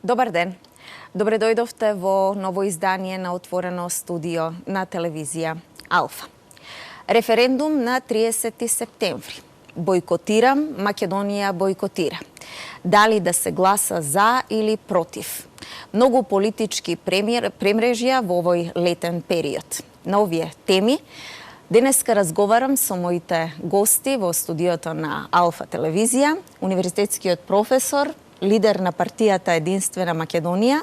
Добар ден. Добре дојдовте во ново издание на Отворено студио на телевизија Алфа. Референдум на 30 септември. Бойкотирам, Македонија бойкотира. Дали да се гласа за или против? Многу политички премрежја во овој летен период. На овие теми денеска разговарам со моите гости во студиото на Алфа телевизија, универзитетскиот професор, лидер на партијата Единствена Македонија,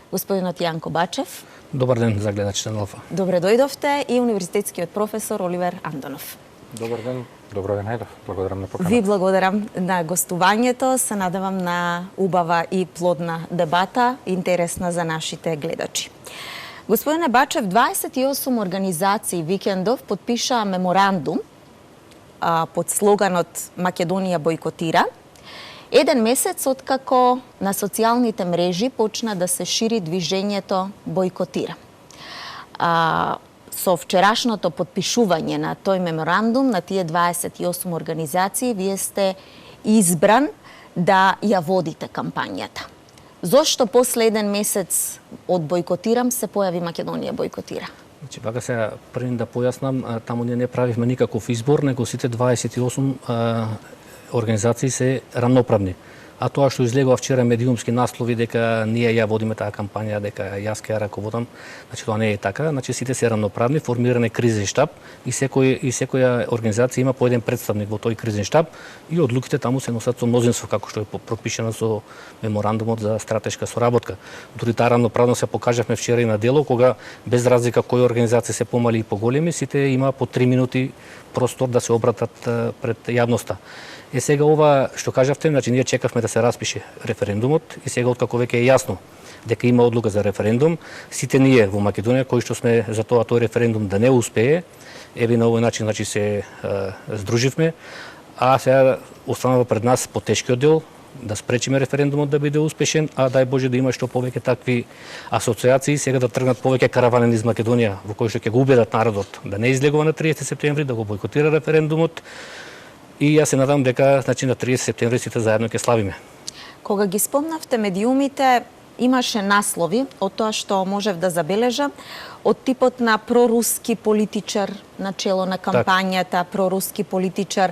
господинот Јанко Бачев. Добар ден за гледачите на Алфа. Добре дојдовте, и универзитетскиот професор Оливер Андонов. Добар ден, добро ден, Ајдов. Благодарам на поканата. Ви благодарам на гостувањето, се надевам на убава и плодна дебата, интересна за нашите гледачи. Господине Бачев, 28 организации викендов подпишаа меморандум под слоганот Македонија бойкотира, еден месец откако на социјалните мрежи почна да се шири движењето бойкотира. Со вчерашното подпишување на тој меморандум, на тие 28 организации, вие сте избран да ја водите кампањата. Зошто после еден месец од бойкотирам се појави Македонија бойкотира? Значи, бага сега пред да појаснам, таму ние не правивме никаков избор, него сите 28 организации се рамноправни. А тоа што излегува вчера медиумски наслови дека ние ја водиме таа кампања, дека јас ќе ја раководам, значи тоа не е така. Значи сите се рамноправни, формиран е кризен штаб и секоја организација има по еден представник во тој кризен штаб и одлуките таму се носат со мнозинство, како што е пропишано со меморандумот за стратешка соработка. Дури таа рамноправност се покажавме вчера и на дело, кога без разлика кои организации се помали и поголеми, сите има по 3 минути простор да се обратат пред јавноста. Сега ова што кажавте, значи ние чекавме да се распише референдумот и сега откако веќе е јасно дека има одлука за референдум, сите ние во Македонија кои што сме за тоа тој референдум да не успее, еве на овој начин значи се здруживме, а сега останува пред нас потешкиот дел да спречиме референдумот да биде успешен, а дај Боже да има што повеќе такви асоциации, сега да тргнат повеќе каравани низ Македонија во кои што ќе го убедат народот да не излегува на 30 септември, да го бойкотира референдумот. И јас се надам дека значи на 30 септември сите заедно ќе славиме. Кога ги спомнавте медиумите, имаше наслови од тоа што можев да забележам, од типот на проруски политичар на чело на кампањата, проруски политичар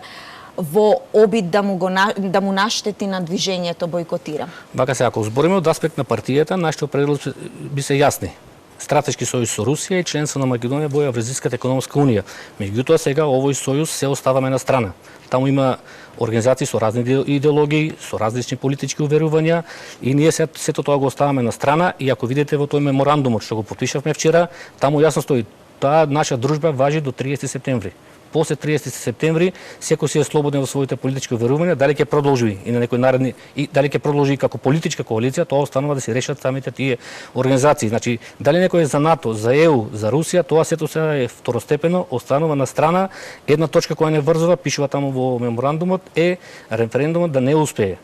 во обид да му наштети на движењето бойкотира. Вака се, ако збориме од аспект на партијата, нашите определби би се јасни. Стратешки сојуз со Русија и членство на Македонија во Евразиската економска унија. Меѓутоа сега овој сојуз се оставаме на страна. Таму има организации со разни идеологии, со различни политички уверувања и ние сето тоа го оставаме на страна и ако видите во тој меморандумот што го потпишавме вчера, таму јасно стои таа наша дружба важи до 30 септември. После 30 септември секој си е слободен во своите политички уверувања, дали ќе продолжи и на некој наредни и дали ќе продолжи како политичка коалиција, тоа останува да се решат самите тие организации. Значи, дали некој е за НАТО, за ЕУ, за Русија, тоа сето сега е второстепено, останува на страна. Една точка која не врзува, пишува таму во меморандумот, е референдумот да не успее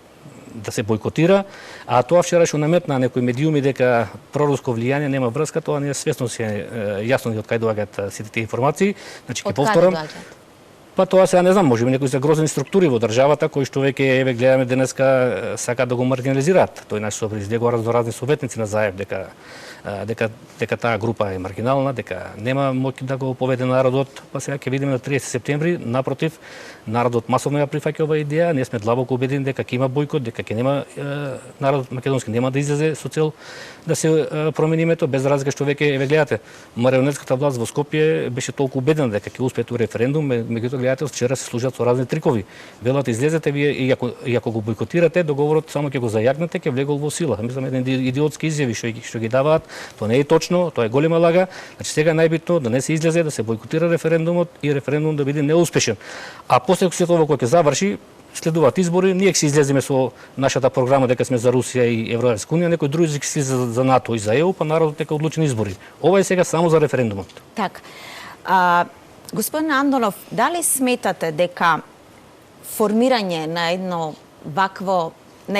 да се бойкотира, а тоа вчера што наметна некои медиуми дека проруско влијание нема врска, тоа не е свесно се јасно од кај доаѓаат сите тие информации. Значи ќе повторам. Па тоа сега не знам, можеби некои загрозени структури во државата кои што веќе еве гледаме денеска сака да го маргинализираат. Тој наш собри излегува разноразни советници на Заев дека таа група е маргинална, дека нема моќ да го поведе народот. Па сега ќе видиме на 30 септември, напротив, народот масовно ја прифаќа оваа идеја, ние сме длабоко убедени дека ќе има бојкот, дека ќе нема народот македонски нема да излезе со цел да се промени името, без разлика што веќе еве гледате, марионетската власт во Скопје беше толку убедена дека ќе успее тој референдум, меѓутоа гледате вчера се служат со разни трикови. Велат излезете вие и ако го бойкотирате, договорот само ќе го зајагнете, ќе влегол во сила. Мислам еден идиотски изјави што ги даваат, тоа не е точно, тоа е голема лага. Значи сега најбитно да не се излезе, да се бойкотира референдумот и референдум да биде неуспешен. А после се тоа кога ќе заврши, следуваат избори, ние ќе се излеземе со нашата програма дека сме за Русија и Европска унија, некои други ќе се за НАТО и за ЕУ, па народот нека одлучи на избори. Ова е сега само за референдумот. Так. Господин Андонов, дали сметате дека формирање на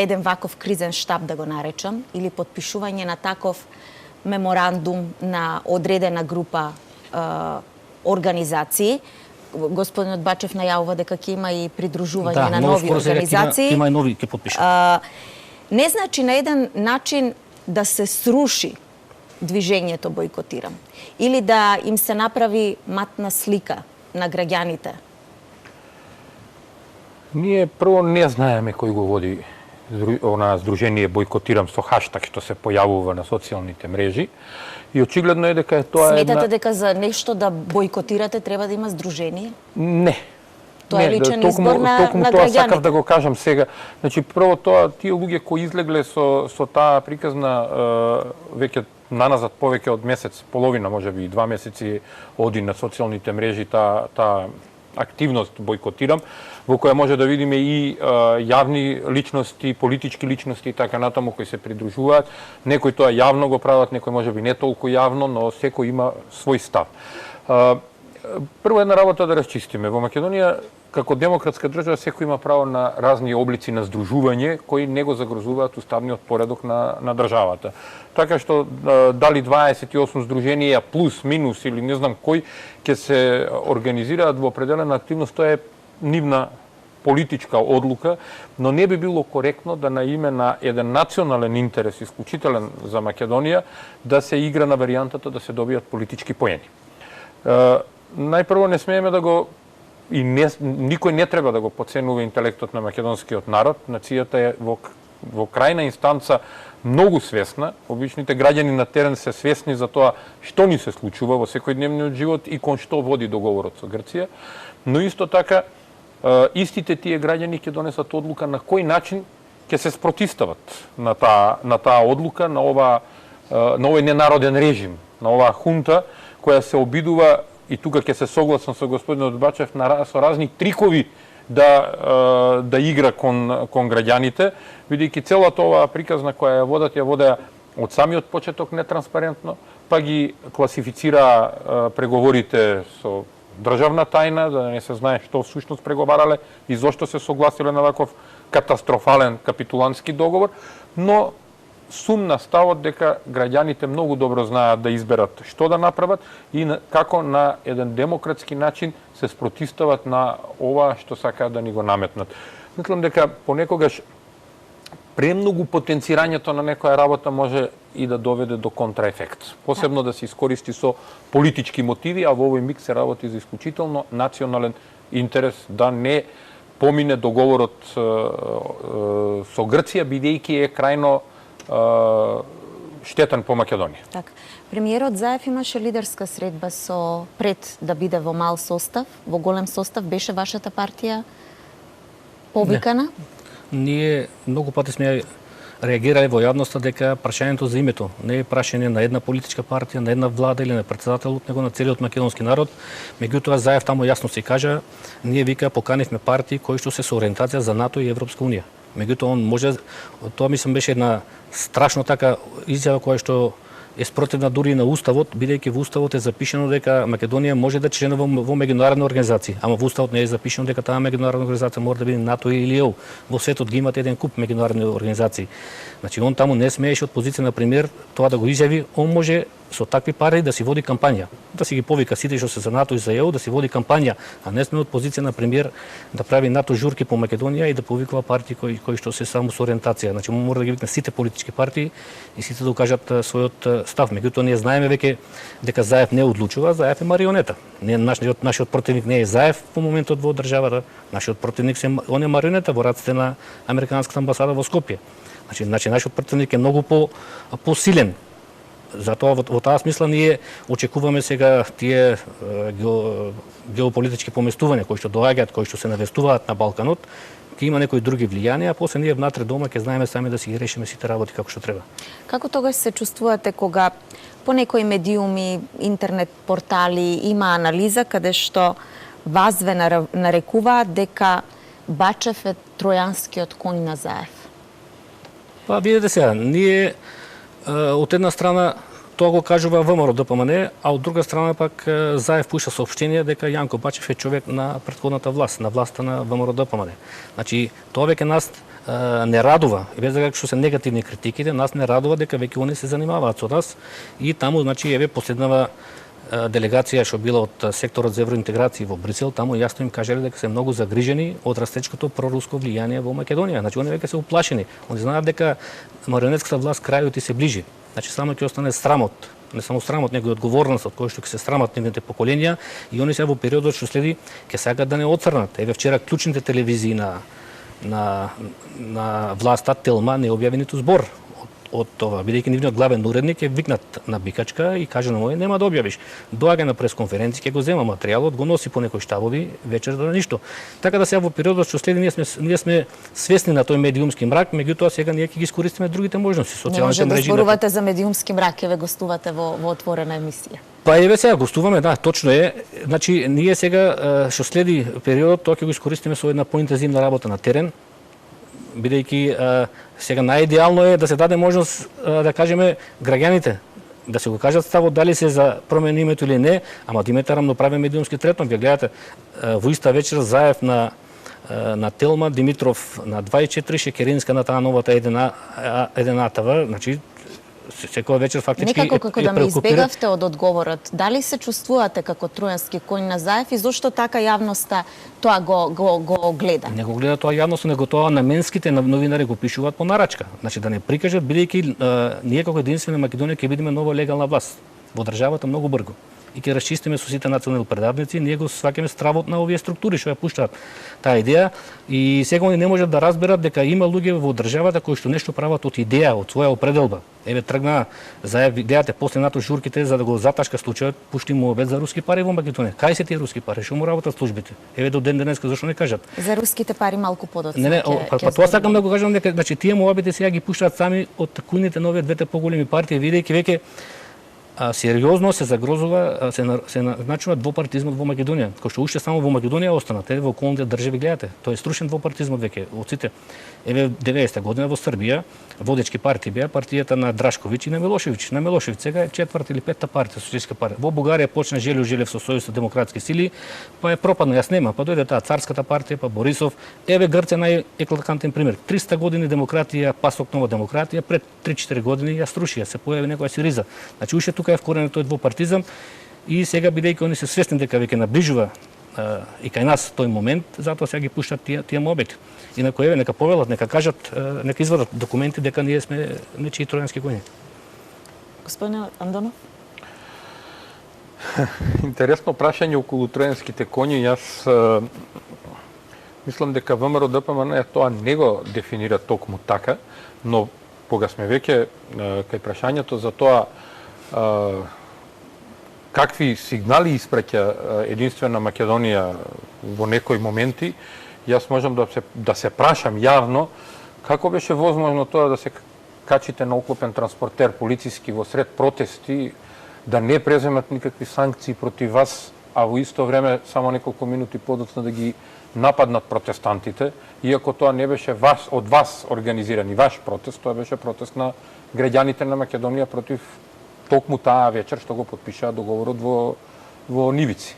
еден ваков кризен штаб, да го наречам, или подпишување на таков меморандум на одредена група организации, господинот Бачев најавува дека ќе има и придружување на нови организации. Има и нови ќе подпишат. не значи на еден начин да се сруши движењето Бойкотирам или да им се направи матна слика на граѓаните? Ние прво не знаеме кој го води здружение Бойкотирам со хаштаг што се појавува на социјалните мрежи и очигледно е дека тоа е Сметате дека за нешто да бойкотирате треба да има здружение? Не. Тоа е личен избор на тоа граѓаните. сакав да го кажам сега. Значи прво тоа тие луѓе кои излегле со таа приказна веќе наназад повеќе од месец, половина, можеби и 2 месеци оди на социјалните мрежи таа активност Бойкотирам, во која може да видиме и јавни личности, политички личности и така натаму кои се придружуваат. Некои тоа јавно го прават, некои можеби не толку јавно, но секој има свој став. Прво една работа да расчистиме. Во Македонија, како демократска држава, секој има право на разни облици на здружување кои не го загрозуваат уставниот поредок на државата. Така што дали 28 здруженија плюс, минус или не знам кој ќе се организираат во определена активност, тоа е нивна политичка одлука, но не би било коректно да на име на еден национален интерес, исклучителен за Македонија, да се игра на варијантата да се добијат политички поени. Најпрво не смееме да го и никој не треба да го подценува интелектот на македонскиот народ. Нацијата е во крајна инстанца многу свесна. Обичните граѓани на терен се свесни за тоа што ни се случува во секојдневниот живот и кон што води договорот со Грција. Но исто така истите тие граѓани ќе донесат одлука на кој начин ќе се спротивстават на таа одлука, на овој ненароден режим, на оваа хунта која се обидува, и тука ќе се согласам со господинот Бачев, со разни трикови да игра кон граѓаните, бидејќи целата оваа приказна која ја водеа од самиот почеток нетранспарентно, па ги класифицира преговорите со државна тајна, да не се знае што всушност преговарале и зошто се согласиле на ваков катастрофален капитулантски договор, но сум на ставот дека граѓаните многу добро знаат да изберат што да направат и како на еден демократски начин се спротивстават на ова што сакаат да ни го наметнат. Мислам дека понекогаш премногу потенцирањето на некоја работа може и да доведе до контраефект. Посебно да се искористи со политички мотиви, а во овој миг се работи за исклучително национален интерес, да не помине договорот со Грција, бидејќи е крајно штетен по Македонија. Така. Премиерот Заев имаше лидерска средба пред да биде во мал состав, во голем состав. Беше вашата партија повикана? Не. Ние многу пати сме реагирале во јавноста дека прашањето за името не е прашање на една политичка партија, на една влада или на председателот, него на целиот македонски народ. Меѓутоа Заев таму јасно се кажа, ние вика поканивме партии кои што се со ориентација за НАТО и Европска унија. Меѓутоа он може, тоа мислам беше една страшно така изјава која што е спротивна дури на уставот, бидејќи во уставот е запишано дека Македонија може да членува во меѓународни организации, ама во уставот не е запишано дека таа меѓународна организација мора да биде НАТО или ЕУ. Во светот ги имате еден куп меѓународни организации. Значи он таму не смееше од позиција на премиер тоа да го изјави, он може со такви пари да си води кампања, да си ги повика сите што се за НАТО и за ЕУ, да си води кампања, а не сме од позиција на премиер да прави НАТО журки по Македонија и да повикува партии кои што се само со ориентација. Значи мора да ги викне сите политички партии и сите да кажат својот став. Меѓутоа ние знаеме веќе дека Заев не одлучува, Заев е марионета. Нашиот противник не е Заев во моментот во државата, нашиот противник он е марионета во раците на американската амбасада во Скопје. Значи нашиот противник е многу посилен. Затоа во таа смисла ние очекуваме сега тие геополитички поместувања кои што доаѓаат, кои што се навестуваат на Балканот, ќе има некои други влијанија, а после ние внатре дома ќе знаеме сами да си ги решиме сите работи како што треба. Како тогаш се чувствувате кога по некои медиуми, интернет портали има анализа каде што вас ве нарекуваат дека Бачев е тројанскиот коњ на Заев? Па видете сега, ние од една страна тоа го кажува ВМРО ДПМН, а од друга страна пак Заев пуша соопштение дека Јанко Бачев е човек на претходната власт, на власта на ВМРО ДПМН. Значи тоа веќе нас не радува, без дека што се негативни критиките, нас не радува дека веќе они се занимаваат со нас и таму значи еве последнава делегација што била од секторот за евроинтеграција во Брисел, таму јасно им кажале дека се многу загрижени од растечкото проруско влијание во Македонија. Значи, они веќе се уплашени. Они знаат дека марионетската власт крајот и се ближи. Значи, само ќе остане срамот, не само срамот, него и одговорност од кој што ќе се срамат нивните поколенија, и они сега во периодот што следи ќе сакат да не оцрнат. Еве вчера клучните телевизии на власта Телма не објави ниту збор од това, бидејќи нивниот главен уредник е викнат на бикачка и каже на мој нема да објавиш. Доаѓа на пресконференција, ќе го зема материјалот, го носи по некои штабови, вечер да ништо. Така да сега во периодот што следи ние сме свесни на тој медиумски мрак, меѓутоа сега ние ќе ги искористиме другите можности, социјалните мрежи. Не може да зборувате за медиумски мрак, еве гостувате во отворена емисија. Па еве сега гостуваме, да, точно е. Значи ние сега што следи периодот, тоа ќе го искористиме со една поинтензивна работа на терен, бидејќи сега најидеално е да се даде можност да кажеме граѓаните да се го кажат ставот дали се за промена името или не, ама да имате рамноправен медиумски третман. Вие гледате во иста вечер Заев на Телма, Димитров на 24, Шекеринска на таа новата 1 АТВ, значи секоја вечер фактички некако како да ме избегавте од одговорот. Дали се чувствувате како тројански коњ на Заев и зошто така јавноста тоа го гледа? Не го гледа тоа јавноста, него тоа наменските новинари го пишуваат по нарачка. Значи да не прикажат, бидејќи ние како единствена Македонија ќе бидеме нова легална власт во државата многу брзо. И ќе расчистиме со сите национални предавници, ние го сваќаме стравот на овие структури што ја пуштаат таа идеја, и сега они не можат да разберат дека има луѓе во државата кои што нешто прават од идеја, од своја определба. Еве тргна Заев, гледате после НАТО журките за да го заташка случајот, пушти му обед за руски пари во Македонија. Кај се тие руски пари? Што му работат службите? Еве до ден денеска зашто не кажат? За руските пари малку подоцна. Не, па тоа сакам да го кажам дека значи тие му обеди сега ги пуштаат сами од кујните нови двете поголеми партии, видејќи веќе сериозно се загрозува, се назначува двопартизмот во Македонија, кој што уште само во Македонија останат, во околните држави гледате. Тој е струшен двопартизмот веќе од сите. Еве 90-та година во Србија водечки партии беа партијата на Драшковиќ и на Милошевиќ. На Милошевиќ сега е 4-та или 5-та партија, социјалистичка партија. Во Бугарија почна Желев со Сојуз за демократски сили, па е пропадна, јас нема, па дојде таа царската партија, па Борисов. Еве Грција најеклатантен пример. 300 години демократија, пасок нова демократија, пред 3-4 години ја струшија, се појави некоја Сириза. Значи уште тука е вкоренет тој двопартизам и сега бидејќи они се свесни дека веќе наближува и кај нас тој момент, затоа сега ги пуштат тие мобети. Инаку еве нека повелат, нека кажат, нека извадат документи дека ние сме нечии тројански коњи. Господин Андонов? Интересно прашање околу тројанските коњи. Јас мислам дека ВМРО ДПМН тоа не го дефинира токму така, но кога сме веќе кај прашањето за тоа какви сигнали испраќа единствена Македонија во некои моменти, јас можам да се прашам јавно како беше возможно тоа да се качите на оклопен транспортер полициски во сред протести, да не преземат никакви санкции против вас, а во исто време само неколку минути подоцна да ги нападнат протестантите, иако тоа не беше од вас организиран и ваш протест, тоа беше протест на граѓаните на Македонија против токму таа вечер што го потпишаа договорот во Нивици.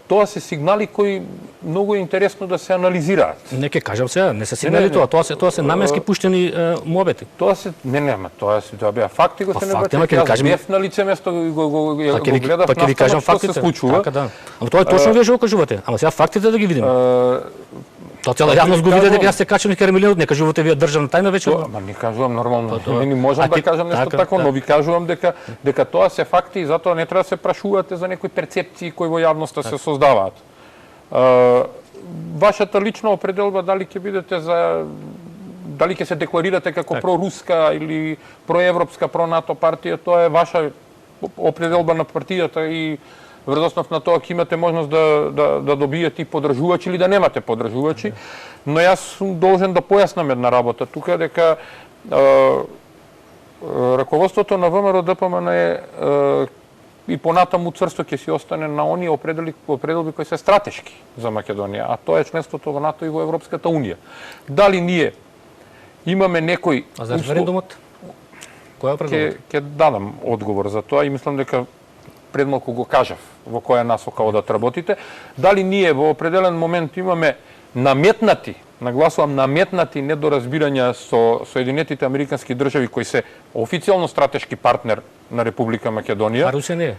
Тоа се сигнали кои многу е интересно да се анализираат. Не ќе кажам сега, не се сигнали тоа се наменски пуштени мобети. Тоа беа факти, господин Бачев. Јас бев на лице место го гледав наставно што се случува. Така да. Ама тоа точно вие што го кажувате. Ама сега фактите да ги видиме. Тоа цела јавност го види дека јас се качам на Керемилинот, не кажувате вие државна тајна вече. Ама не кажувам нормално. Не можам да кажам нешто такво, но ви кажувам дека тоа се факти и затоа не треба да се прашувате за некои перцепции кои во јавноста се создаваат. Вашата лична определба дали ќе бидете дали ќе се декларирате како проруска или проевропска, про-НАТО партија, тоа е ваша определба на партијата и врз основ на тоа ќе имате можност да добиете и подржувачи или да немате подржувачи, но јас сум должен да појаснам една работа тука, дека раководството на ВМРО ДПМН и понатаму црсто ќе си остане на оние определби кои се стратешки за Македонија, а тоа е членството во НАТО и во Европската Унија. Дали ние имаме некој... А за референдумот? Која определба? Ќе дадам одговор за тоа и мислам дека пред малку го кажав во која насока одат работите. Дали ние во определен момент имаме наметнати, нагласувам наметнати недоразбирања со Соединетите Американски држави кои се официјално стратешки партнер на Република Македонија. А Русија не е?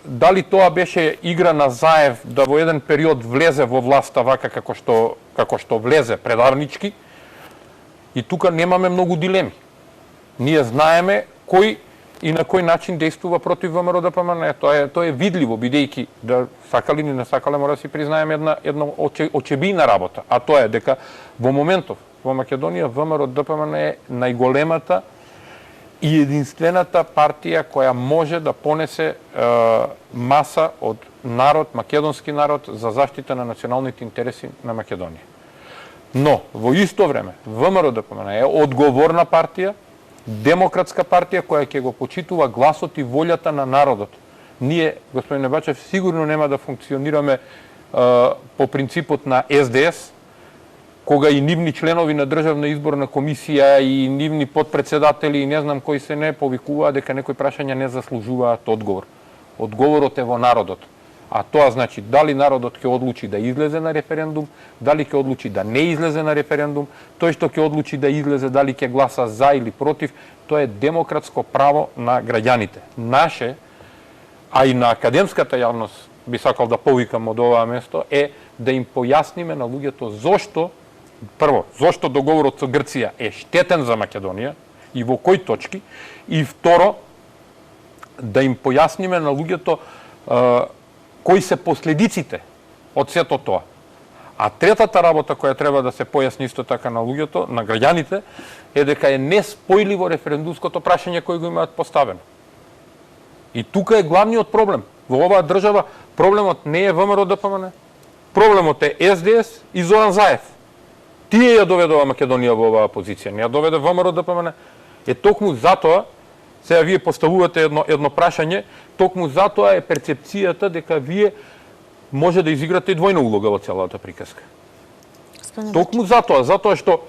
Дали тоа беше игра на Заев да во еден период влезе во власта вака како што влезе предавнички, и тука немаме многу дилеми. Ние знаеме кој и на кој начин действува против ВМРО ДПМН. Тоа е видливо, бидејќи да сакали или не сакале, мора да си признаеме една очебина работа, а тоа е дека во моментов во Македонија ВМРО ДПМН е најголемата и единствената партија која може да понесе маса од народ, македонски народ, за заштита на националните интереси на Македонија. Но, во исто време, ВМРО ДПМН е одговорна партија, демократска партија која ќе го почитува гласот и волјата на народот. Ние, господин Небачев, сигурно нема да функционираме по принципот на СДС, кога и нивни членови на Државна изборна комисија и нивни подпредседатели и не знам кои се не повикуваат дека некои прашања не заслужуваат одговор. Одговорот е во народот. А тоа значи дали народот ќе одлучи да излезе на референдум, дали ќе одлучи да не излезе на референдум, тој што ќе одлучи да излезе дали ќе гласа за или против, тоа е демократско право на граѓаните. Наше, а и на академската јавност би сакал да повикам од оваа место, е да им појасниме на луѓето зошто договорот со Грција е штетен за Македонија и во кои точки, и второ, да им појасниме на луѓето кои се последиците од сето тоа. А третата работа која треба да се појасни исто така на луѓето, на граѓаните, е дека е неспојливо референдумското прашање кој го имаат поставено. И тука е главниот проблем. Во оваа држава проблемот не е ВМРО ДПМН, проблемот е СДС и Зоран Заев. Тие ја доведува Македонија во оваа позиција, не ја доведе ВМРО ДПМН. Е токму затоа, сега вие поставувате едно прашање, токму затоа е перцепцијата дека вие може да изиграте и двојна улога во целата приказка. Токму затоа што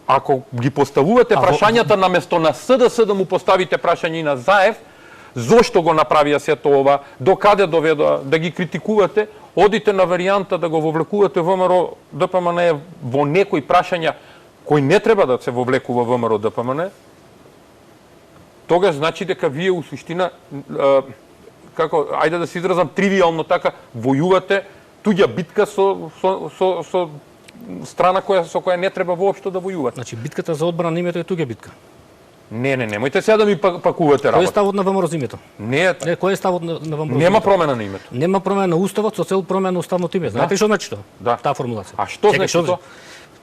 ако ги поставувате прашањата наместо на СДС да му поставите прашање и на Заев, зошто го направија сето ова, до каде доведоа, да ги критикувате, одите на варијанта да го вовлекувате ВМРО ДПМН во некои прашања кои не треба да се вовлекува ВМРО ДПМН, тогаш значи дека вие у суштина, ајде да се изразам тривијално така, војувате туѓа битка со страна со која не треба воопшто да војувате. Значи битката за одбрана на името е туѓа битка. Не, немојте сега да ми пакувате работа. Кој е ставот на ВМРО за името? Не, кој е ставот на ВМРО? Нема промена на името. Нема промена на уставот со цел промена на уставното име. Знаете што значи тоа? Да. Таа формулација. А што значи тоа?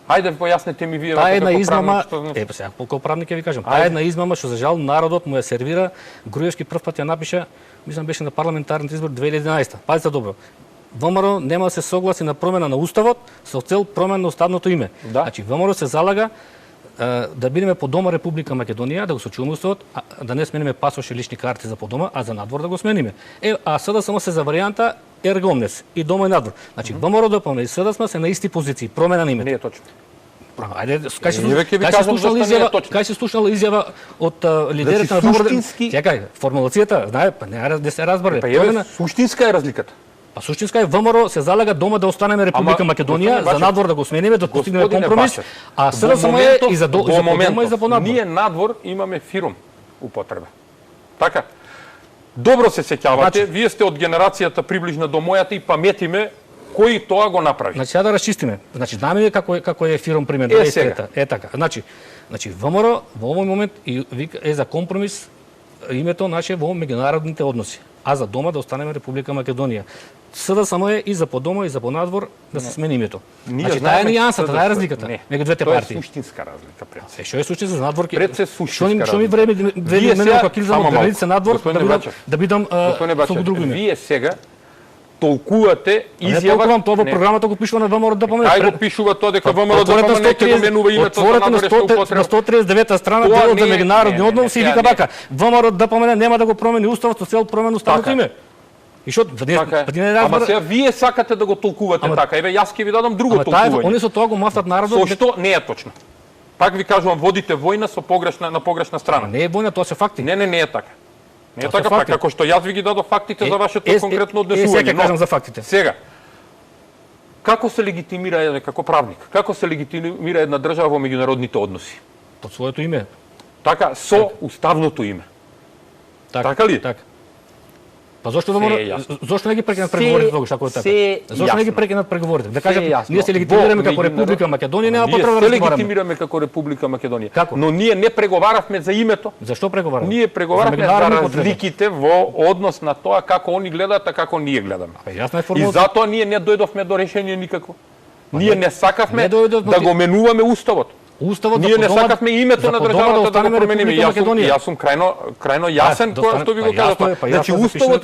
Ајде појаснете ми вие како правник. Таа една измама, сега како правник ќе ви кажам. Таа една измама што за жал народот му ја сервира. Груевски прв пат ја напиша, мислам беше на парламентарните избори 2011. Пазите добро. ВМРО нема да се согласи на промена на уставот со цел промена на уставното име. Значи ВМРО се залага да бидеме по дома Република Македонија, да го сочуваме уставот, да не смениме пасош и лични карти за по дома, а за надвор да го смениме. А сега само се за варијанта ергомнес и дома и надвор. Значи ВМРО ДПМН и СДСМ се на исти позиции, промена на името. Не е точно. Ајде, кај се слушнала изјава од лидерите на ВМРО? Чекај, формулацијата, знае, па не да се разбере. Па суштинска е разликата. Па суштинска е ВМРО се залага дома да останеме Република Македонија, за надвор да го смениме, да постигнеме компромис, а СДСМ е и за дома и за понадвор. Ние надвор имаме фирум употреба. Така. Добро се сеќавате, вие сте од генерацијата приближна до мојата и паметиме кој тоа го направи. Значи, да расчистиме. Значи, знаеме како е фирум пример. Е така. Значи, ВМРО во овој момент е за компромис името наше во меѓународните односи, а за дома да останеме Република Македонија. СДСМ е и за по дома и за по надвор да се смени името. Значи, таа е нијансата, таа е разликата меѓу двете партии. Тоа е суштинска разлика пред се. Што е суштинска за надвор? Пред се суштинска разлика. Што ми време мене кога килзам од граница надвор да бидам со друго име. Вие сега толкувате изјава. Не тоа во програмата го пишува на ВМРО ДПМН. Кај го пишува тоа дека ВМРО ДПМН ќе го менува името за надвор што употреба. На 139-та страна делот за меѓународни односи и вика вака: ВМРО ДПМН нема да го промени уставот со цел промена уставното име. И што Ама сега вие сакате да го толкувате така. Еве јас ќе ви дадам друго толкување. Они со тоа го мафтат народот. Со што не е точно. Пак ви кажувам, водите војна со погрешна страна. Не е војна, тоа се факти. Не е така. Не е така, па како што јас ви ги дадов фактите за вашето конкретно однесување. Сега кажам за фактите. Сега, како се легитимира како правник? Како се легитимира една држава во меѓународните односи? Под своето име. Така, со уставното име. Така ли? Така. Па зошто да мора, зошто не ги прекинат преговорите тогаш ако е така? Зошто не ги прекинат преговорите? Да кажат ние се легитимираме како Република Македонија, нема потреба да разговараме. Ние се легитимираме како Република Македонија. Како? Но ние не преговаравме за името. Зашто преговаравме? Ние преговаравме за разликите во однос на тоа како они гледаат, а како ние гледаме. Јасна е И формулата. затоа ние не дојдовме до решение никакво. Ние не сакавме да го менуваме уставот. Уставот ние не сакавме името на државата да го промениме. Јас сум крајно јасен кога што ви го кажав. Значи уставот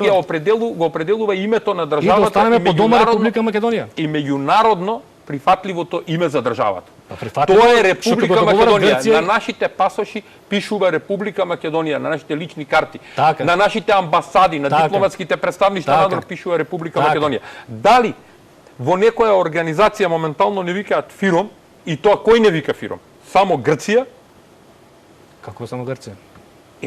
го определува името на државата и меѓународно прифатливото име за државата. Тоа е Република Македонија. На нашите пасоши пишува Република Македонија, на нашите лични карти, на нашите амбасади, на дипломатските представништва надвор пишува Република Македонија. Дали во некоја организација моментално не викаат ФИРОМ, и тоа кој не вика ФИРОМ? Само Грција? Како само Грција?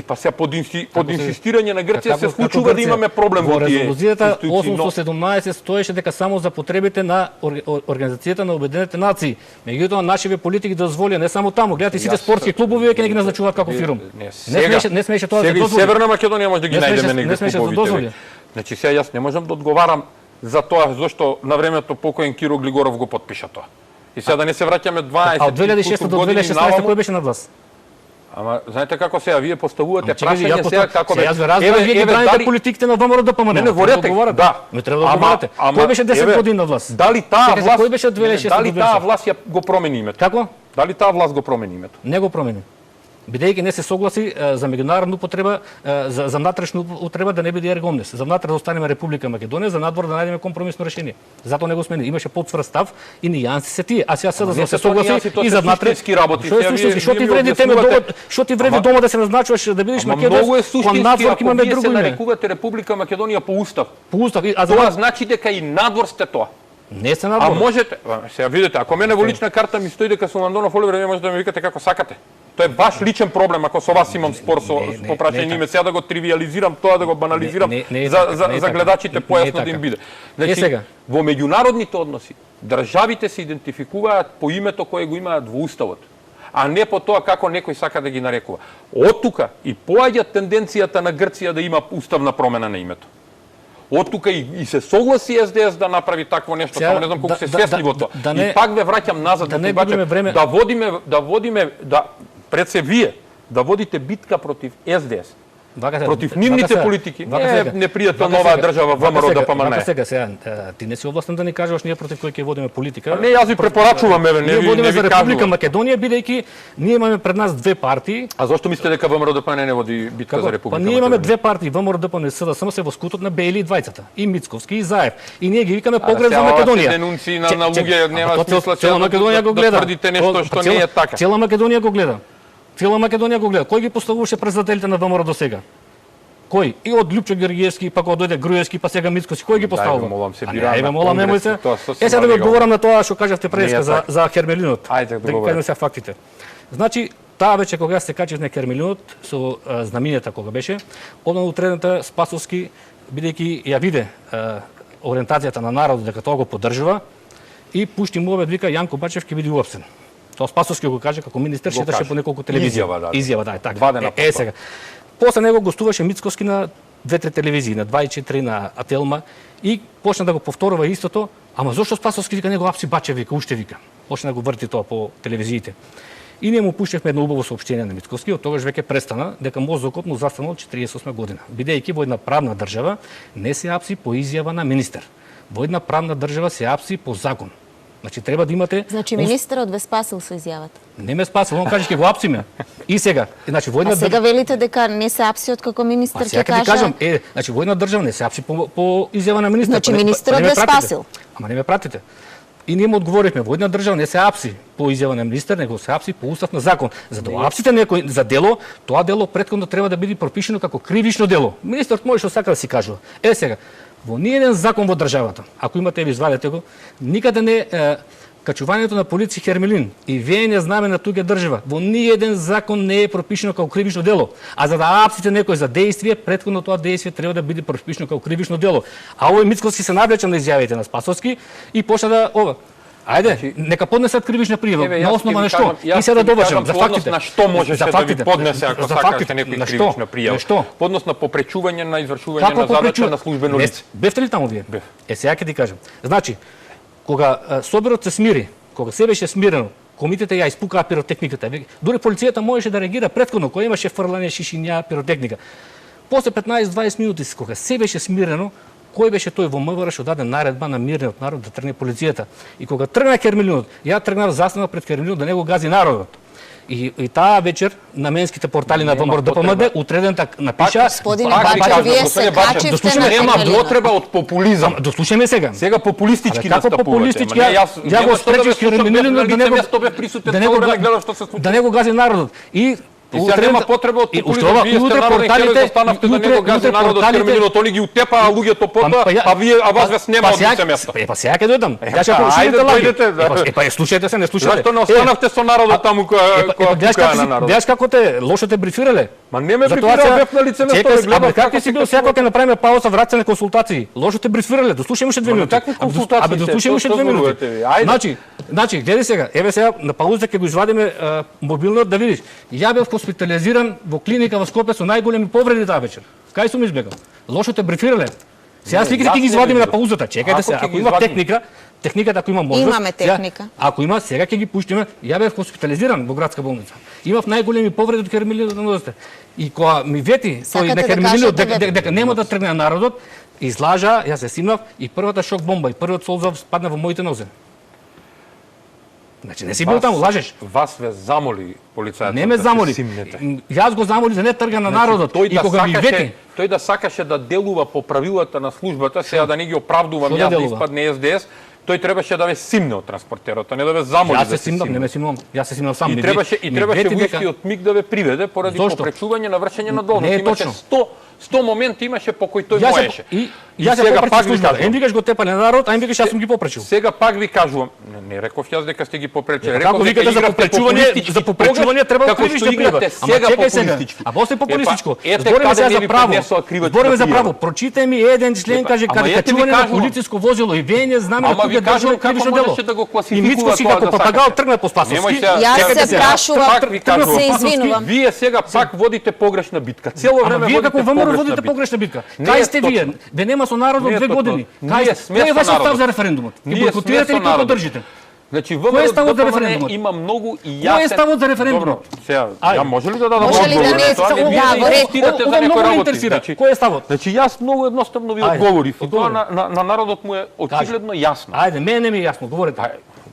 Па се под инсистирање на Грција се случува да имаме проблем во резолуцијата 817 стоеше дека само за потребите на Организацијата на Обединетите нации. Меѓутоа нашиве политики дозволија не само таму, гледате сите спортски клубови веќе не ги назначуваат како ФИРОМ. Не смеше тоа да дозволи. Северна Македонија може да ги најдеме негде клубовите. Значи сега јас не можам да одговарам за тоа зашто на времето покоен Киро Глигоров го подпиша тоа. И сега да не се враќаме 12 од 2006 до 2016 кој беше на власт? Ама знаете како сега вие поставувате прашање сега како бе. Јас ве разбрав, вие браните политиките на ВМРО ДПМН. Не говорете, да. Не треба да говорите. Кој беше 10 години на власт? Дали таа власт кој беше од 2006 до 2016? Дали таа власт ја го промени името? Како? Дали таа власт го промени името? Не го промени. Бидејќи не се согласи за меѓународна употреба, за внатрешна употреба да не биде ергомнес. За внатре да останеме Република Македонија, за надвор да најдеме компромисно решение. Затоа не го смени. Имаше подсврст став и нијанси се тие. А сега да се согласи и за внатре. Што ти вреди теме што ти вреди дома да се назначуваш да бидеш македонец, кога надвор имаме друго име. Се нарекувате Република Македонија по устав. По устав. Тоа значи дека и надвор сте тоа. Не се надвор. А можете, сега видите, ако мене во лична карта ми стои дека сум Андонов Оливер, вие можете да ме викате како сакате. Тоа е ваш личен проблем, ако со вас имам спор со прашање име, сега да го тривиализирам тоа, да го банализирам за гледачите појасно да им биде. Значи, во меѓународните односи, државите се идентификуваат по името кое го имаат во уставот, а не по тоа како некој сака да ги нарекува. Од тука и поаѓа тенденцијата на Грција да има уставна промена на името. Од тука и се согласи СДС да направи такво нешто, само не знам колку се свесни во тоа. И пак ве враќам назад, да пред се вие да водите битка против СДС. Против нивните политики. Не пријател новаа држава ВМРО ДПМН. Сега, ти не си овластен да ни кажеш ние против кој ќе водиме политика. Не, јас ви препорачувам, не ви кажувам. Ние водиме за Република Македонија бидејќи ние имаме пред нас две партии. А зошто мислите дека ВМРО ДПМН не води битка за Република Македонија? Па ние имаме две партии, ВМРО ДПМН и СДСМ се во скутот на Бели двајцата. И Мицковски и Заев. И ние ги викаме погреб за Македонија. Денунци на луѓе нема смисла цела Македонија го гледа. Тврдите нешто што не е така. Цела Македонија го гледа. Цела Македонија го гледа. Кој ги поставуваше председателите на ВМРО до сега? Кој? И од Лјупчо Георгиевски, па кога дојде Груевски, па сега Мицковски, кој ги поставува? Молам се бираме. Молам немојте. Сега да ви одговорам на тоа што кажавте преска за Хермелинот. Ајде да кажеме сега фактите. Значи, таа вече кога се качив на Хермелинот со знамињата кога беше, одма утредната Спасовски бидејќи ја виде ориентацијата на народот дека тоа го поддржува и пушти му вика Јанко Бачев ќе биде уапсен. Тоа Спасовски го каже како министер, шеташе по неколку телевизии. Изјава, да, така. Сега. После него гостуваше Мицковски на 2-3 телевизии, на 2 и 4 на Ателма и почна да го повторува истото, ама зошто Спасовски вика него апси Бачев вика, уште вика. Почна да го врти тоа по телевизиите. И ние му пуштевме едно убаво соопштение на Мицковски, од тогаш веќе престана дека мозокот му застанал од 48 година. Бидејќи во една правна држава не се апси по изјава на министер. Во една правна држава се апси по закон. Значи треба да имате. Значи министерот ве спасил со изјавата. Не ме спасил, он каже ќе го апсиме. И сега, значи во една сега велите дека не се апси од како министер ќе каже. Сега ќе кажам, значи во една држава не се апси по изјава на министер. Значи министерот ве спасил. Ама не ме пратите. И ние му одговоривме, во една држава не се апси по изјава на министер, него се апси по устав на закон. За да апсите некој за дело, тоа дело претходно треба да биде пропишено како кривично дело. Министерот може што сака да си кажува. Сега, во ниеден закон во државата, ако имате ви извадете го, никаде не качувањето на полиција Хермелин и веење знаме на туѓа држава, во ниеден закон не е пропишено како кривично дело. А за да апсите некој за дејствие, претходно тоа дејствие треба да биде пропишено како кривично дело. А овој Мицковски се навлече на изјавите на Спасовски и почна да Ајде, нека поднесат кривична прижива. Еве, На јас основа ќе ви на што? кажам- И се да довршам за по однос фактите. на што можеше За да ви фактите. поднесе ако За сакате фактите. некој На што? кривична пријава? На што? По однос на попречување на извршување Како на задача попречува? на службено лице. Бевте ли таму вие? Бев. Сега ќе ти кажам. Значи, кога соборот се смири, кога се беше смирено, комитета ја испукаа пиротехниката. Дури полицијата можеше да реагира претходно, кога имаше фрлање шишиња, пиротехника. После 15-20 минути, кога се беше смирено, кој беше тој во МВР што даде наредба на мирниот народ да тргне полицијата. И кога тргна Кермелинот, ја тргнав застанав пред Кермелинот да не го гази народот. И таа вечер на менските портали на ВМРО ДПМД утреден так напиша. Господине Пак ви Бачев, кажам, вие се господине Бачев, качивте дослушаме, на Нема Кермелинот. потреба од популизам. Дослушаме сега. Сега популистички Како настапувате. популистички? Ама не, Ја го спречив Кермелинот да не го место бев присутен да не цело го време гледав што се случува. да не го гази народот. И сега нема потреба од популизам. Вие сте народни херои, застанавте да не го гази народот Кермелинот, они ги утепаа луѓето потоа, а вас нема од лице место. Па сега ќе дојдам. Ја ќе ајде, дојдете, да. слушајте се, не слушате. Зашто не останавте со народот таму која пукаа на народот? Гледаш како те лошо те брифирале. Ма не ме брифираа, бев на лице место, Чекай, гледав како си бил сега ќе направиме пауза, враќање консултации. Лошо те брифирале, дослушај уште 2 минути. какви консултации Абе се? дослушај уште Што 2 минути. зборувате ви? Ајде. Значи, гледај сега, еве сега на пауза ќе го извадиме мобилниот да видиш. Ја бев хоспитализиран во клиника во Скопје со најголеми повреди таа вечер. Кај сум избегал? Лошо те брифирале. Сега сликите ќе ги извадиме на паузата. Чекајте се, ако има техниката ако има можност. Имаме техника. Ако има, сега ќе ги пуштиме. Ја бев хоспитализиран во градска болница. Имав најголеми повреди од Кермелинот на нозете. И кога ми вети тој на Кермелинот дека нема да тргне народот, излажа, јас се симнав и првата шок бомба и првиот солзав спадна во моите нозе. Значи не си бил таму, лажеш. Вас ве замоли полицајот. Не ме замоли. Јас го замоли за не трга на народот. И кога ми вети, тој да сакаше да делува по правилата на службата, сега да не ги оправдувам јас да испадне СДС, тој требаше да ве симне од транспортерот, а не да ве замоли. Јас се симнав, не ме симнав. Јас се симнав сам. И требаше во истиот миг да ве приведе поради попречување на вршење на должност. Имаше 100 моменти имаше по кои тој моеше. И јас сега пак ви кажам, викаш го тепале народ, а им викаш јас сум ги попречил. Сега пак ви кажувам, не реков јас дека сте ги попречили. Како викате за попречување треба да кривиш да играте сега популистички. А после популистичко. Збориме сега за право. Збориме за право. Прочитај ми еден член каже качување на полициско возило и вење знаме дека тука држава кривично дело. Да го и Мицко си како папагал тргна по Спасовски. Јас се прашувам, се извинувам. Вие сега пак водите погрешна битка. Цело време водите водите погрешна битка. водите погрешна битка. Кај сте вие? Ве нема со народот 2 години. Кој е вашиот став за референдумот? Ќе бойкотирате или ќе поддржите? Значи Кој е ставот за ВМРО референдумот? има многу и јасен. Кој е ставот за референдумот? Добро, сега ја може ли да дадам Може ли да одговор? не Тоа вие да инсистирате за ова некои многу ме работи. интересира. Кој е ставот? Значи јас многу едноставно ви одговорив и тоа на народот му е очигледно јасно. Ајде, мене не ми е јасно, говорете.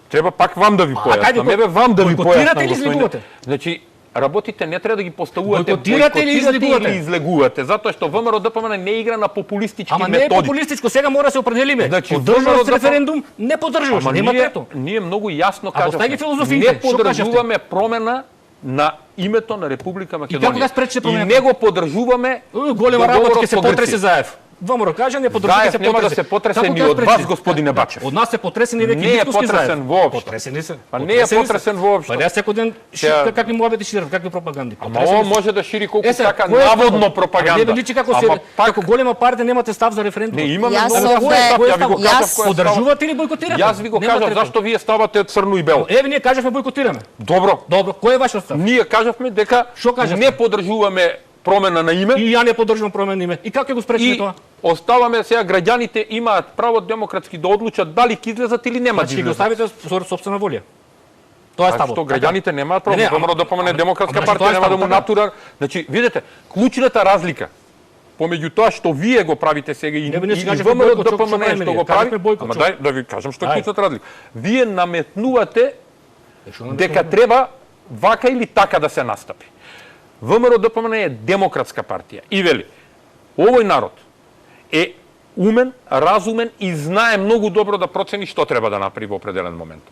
Треба пак вам да ви појаснам. Не бе вам да ви бойкотирате или појаснам. излегувате? Значи работите не треба да ги поставувате Бойкотирате или излегувате, затоа што ВМРО ДПМН не игра на популистички методи. Ама не е популистичко, сега мора да се определиме. Значи, поддржуваш референдум, не поддржуваш, нема трето. Ние многу јасно кажавме. Не поддржуваме промена на името на Република Македонија. И како да спречите промена? И не го поддржуваме. Голема работа ќе се потресе заев. ВМРО кажа не поддржувате се потресе. Нема да се потресе ни од вас, господине Бачев. Од нас се потресени веќе не е потресен воопшто. Потресени се. Па не е потресен воопшто. Па ја секој ден какви муабети шират, какви пропаганди. Ама ова може да шири колку сака наводно пропаганда. Не личи како голема партија немате став за референдум. Не имаме многу став, ја ви го кажав кој е. Поддржувате или бойкотирате? Јас ви го кажав зашто вие ставате црно и бело. Еве ние кажавме бойкотираме. Добро. Кој е вашиот став? Ние кажавме дека не поддржуваме промена на име. И ја не поддржувам промена на име. И како ќе го спречиме тоа? Оставаме сега граѓаните имаат право демократски да одлучат дали ќе излезат или нема да излезат. Ќе го ставите со сопствена волја. Тоа е ставот. Што граѓаните немаат право, ВМРО да помене демократска партија нема да му натура. Значи, видете, клучната разлика помеѓу тоа што вие го правите сега и ВМРО ДПМН што го прави, ама дај да ви кажам што е клучната разлика. Вие наметнувате дека треба вака или така да се настапи. ВМРО ДПМН е демократска партија и вели, овој народ е умен, разумен и знае многу добро да процени што треба да направи во определен момент.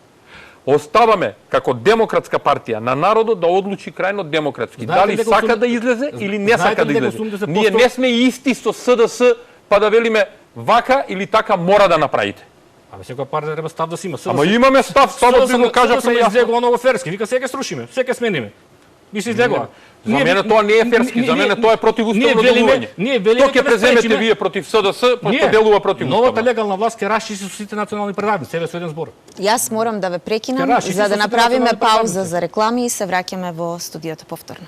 Оставаме како демократска партија на народот да одлучи крајно демократски. Дали сака да излезе или не сака да излезе. Ние не сме исти со СДС па да велиме вака или така мора да направите. Абе секоја партија треба став да си има. Ама имаме став, ставот ви го кажавме јасно. Излегува ново ферски, вика сега срушиме, сега смениме. би се излегува. За мене тоа не е ферски, за мене тоа е противуставно делување. Тоа ќе преземете вие против СДС, поделува против уставот. Новата легална власт ќе расчисти со сите национални предавници, еве со еден збор. Јас морам да ве прекинам за да направиме пауза за реклами и се враќаме во студиото повторно.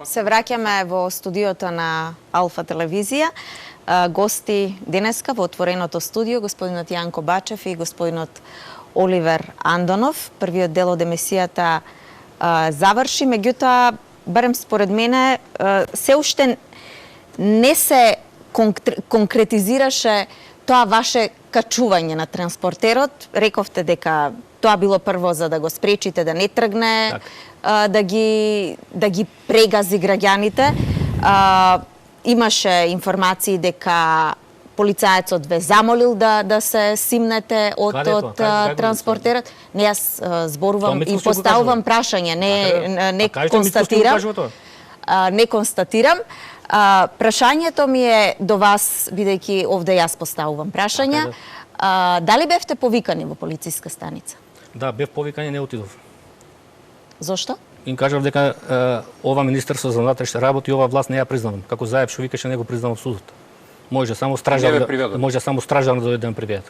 Се враќаме во студиото на Алфа телевизија. Гости денеска во отвореното студио господинот Јанко Бачев и господинот Оливер Андонов. Првиот дел од емисијата заврши, меѓутоа, барем според мене, се уште не се конкретизираше тоа ваше качување на транспортерот. Рековте дека тоа било прво за да го спречите да не тргне, да ги прегази граѓаните. Имаше информации дека полицаецот ве замолил да се симнете од транспортерот. Не, јас зборувам и поставувам прашање, не констатирам. Не констатирам. Прашањето ми е до вас, бидејќи овде јас поставувам прашања. Дали бевте повикани во полициска станица? Да, бев повикан и не отидов. Зошто? Им кажав дека ова Министерство за внатрешни работи и ова власт не ја признавам. Како Заев што викаше, не го признавам судот. Може само стражар да дојде да ме приведат.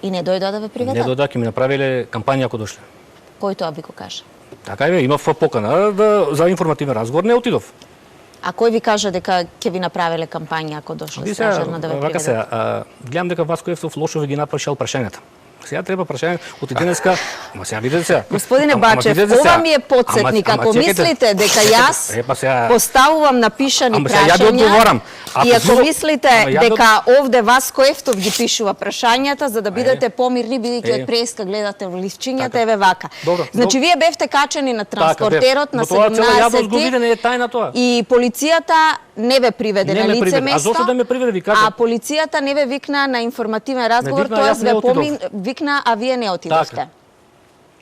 И не дојдоа да ве приведат? Не дојдоа, ќе ми направиле кампања ако дошле. Кој тоа ви го кажа? Така е, имав покана за информативен разговор, не отидов. А кој ви кажа дека ќе ви направиле кампања ако дошле стражарно да ве приведат? Вака се, гледам дека Васко Евстов лошо ви ги напишал прашањата. Сега треба прашање од денеска. Ама сега видете се. Господине Бачев, ова ми е потсетник. Ако мислите дека јас поставувам напишани прашања, и ако мислите дека овде Васко Евстов ги пишува прашањата за да бидете помирни, бидејќи од преска гледате ливчињата, еве вака. Значи вие бевте качени на транспортерот на 17 и полицијата не ве приведе на лице место. А зошто да ме приведе, ви кажа? А полицијата не ве викна на информативен разговор, тоест ве викна, а вие не отидовте.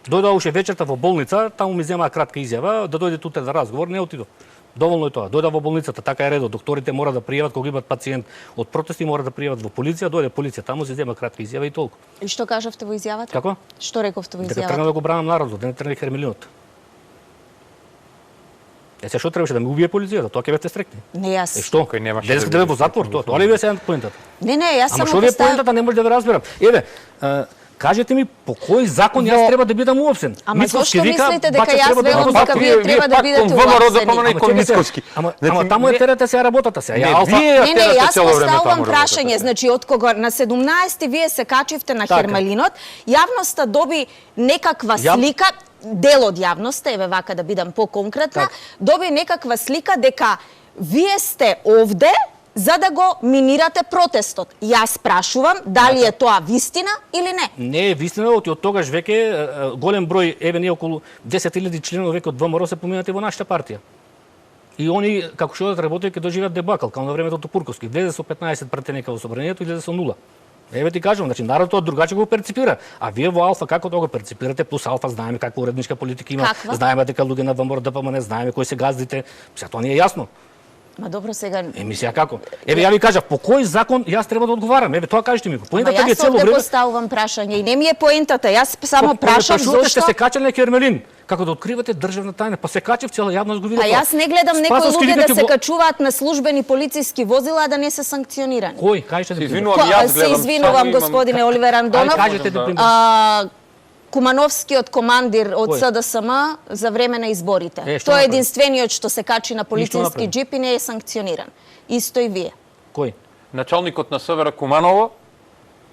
Дојдоа уште вечерта во болница, таму ми земаа кратка изјава да дојде туте за разговор, не отидов. Доволно е тоа. Дојда во болницата, така е редот. Докторите мора да пријават кога имат пациент од протести, мора да пријават во полиција, дојде полиција, таму се зема кратка изјава и толку. И што кажавте во изјавата? Како? Што рековте во изјавата? Дека тргна да го бранам народот, да не тргне Хермелинот. Се што требаше да ме убие полицијата? Тоа ќе бевте стрекни. Не, јас. Што? Денеска да бе во затвор, тоа ли ви е сега поентата? Не, јас само Ама што ви е поентата, не може да ве разберам. Еве, кажете ми по кој закон јас треба да бидам уопсен? Ама зошто мислите дека јас велам дека вие треба да бидете уопсени? Ама таму е терете сега работата сега. Не, јас поставувам прашање. Значи, од кога на 17 вие се качивте на Хермелинот, јавноста доби некаква слика, дел од јавноста, еве вака да бидам поконкретна, доби некаква слика дека вие сте овде за да го минирате протестот. Јас прашувам дали е тоа вистина или не. Не е вистина, од тогаш веќе голем број, еве не околу 10.000 членови веќе од ВМРО се поминати во нашата партија. И они, како што работејќи, доживеат дебакал, како на времето Тупурковски. Влезе со 15 пратеника во собранието и излезе со 0. Еве ти кажам, значи народот другаче го перципира. А вие во Алфа како тоа го перципирате? Плюс Алфа знаеме каква уредничка политика има, знаеме дека луѓе на ВМРО ДПМН, знаеме кои се газдите. Сега тоа не е јасно. Ма добро сега. Емисија како? Еве ја ви кажав, по кој закон јас треба да одговарам? Еве тоа кажете ми го. Поентата е цело време. Јас поставувам прашање и не ми е поентата. Јас само прашам зошто сте се качали на Хермелин. Како да откривате државна тајна, па се качев цела јавност го види. А јас не гледам некои луѓе да се качуваат на службени полициски возила да не се санкционирани. Кој? Кажете да се извинувам господине Оливер Андонов. Кажете да Кумановскиот командир од СДСМ за време на изборите. Тој е единствениот што се качи на полициски джип и не е санкциониран. Исто и вие. Кој? Началникот на СВР Куманово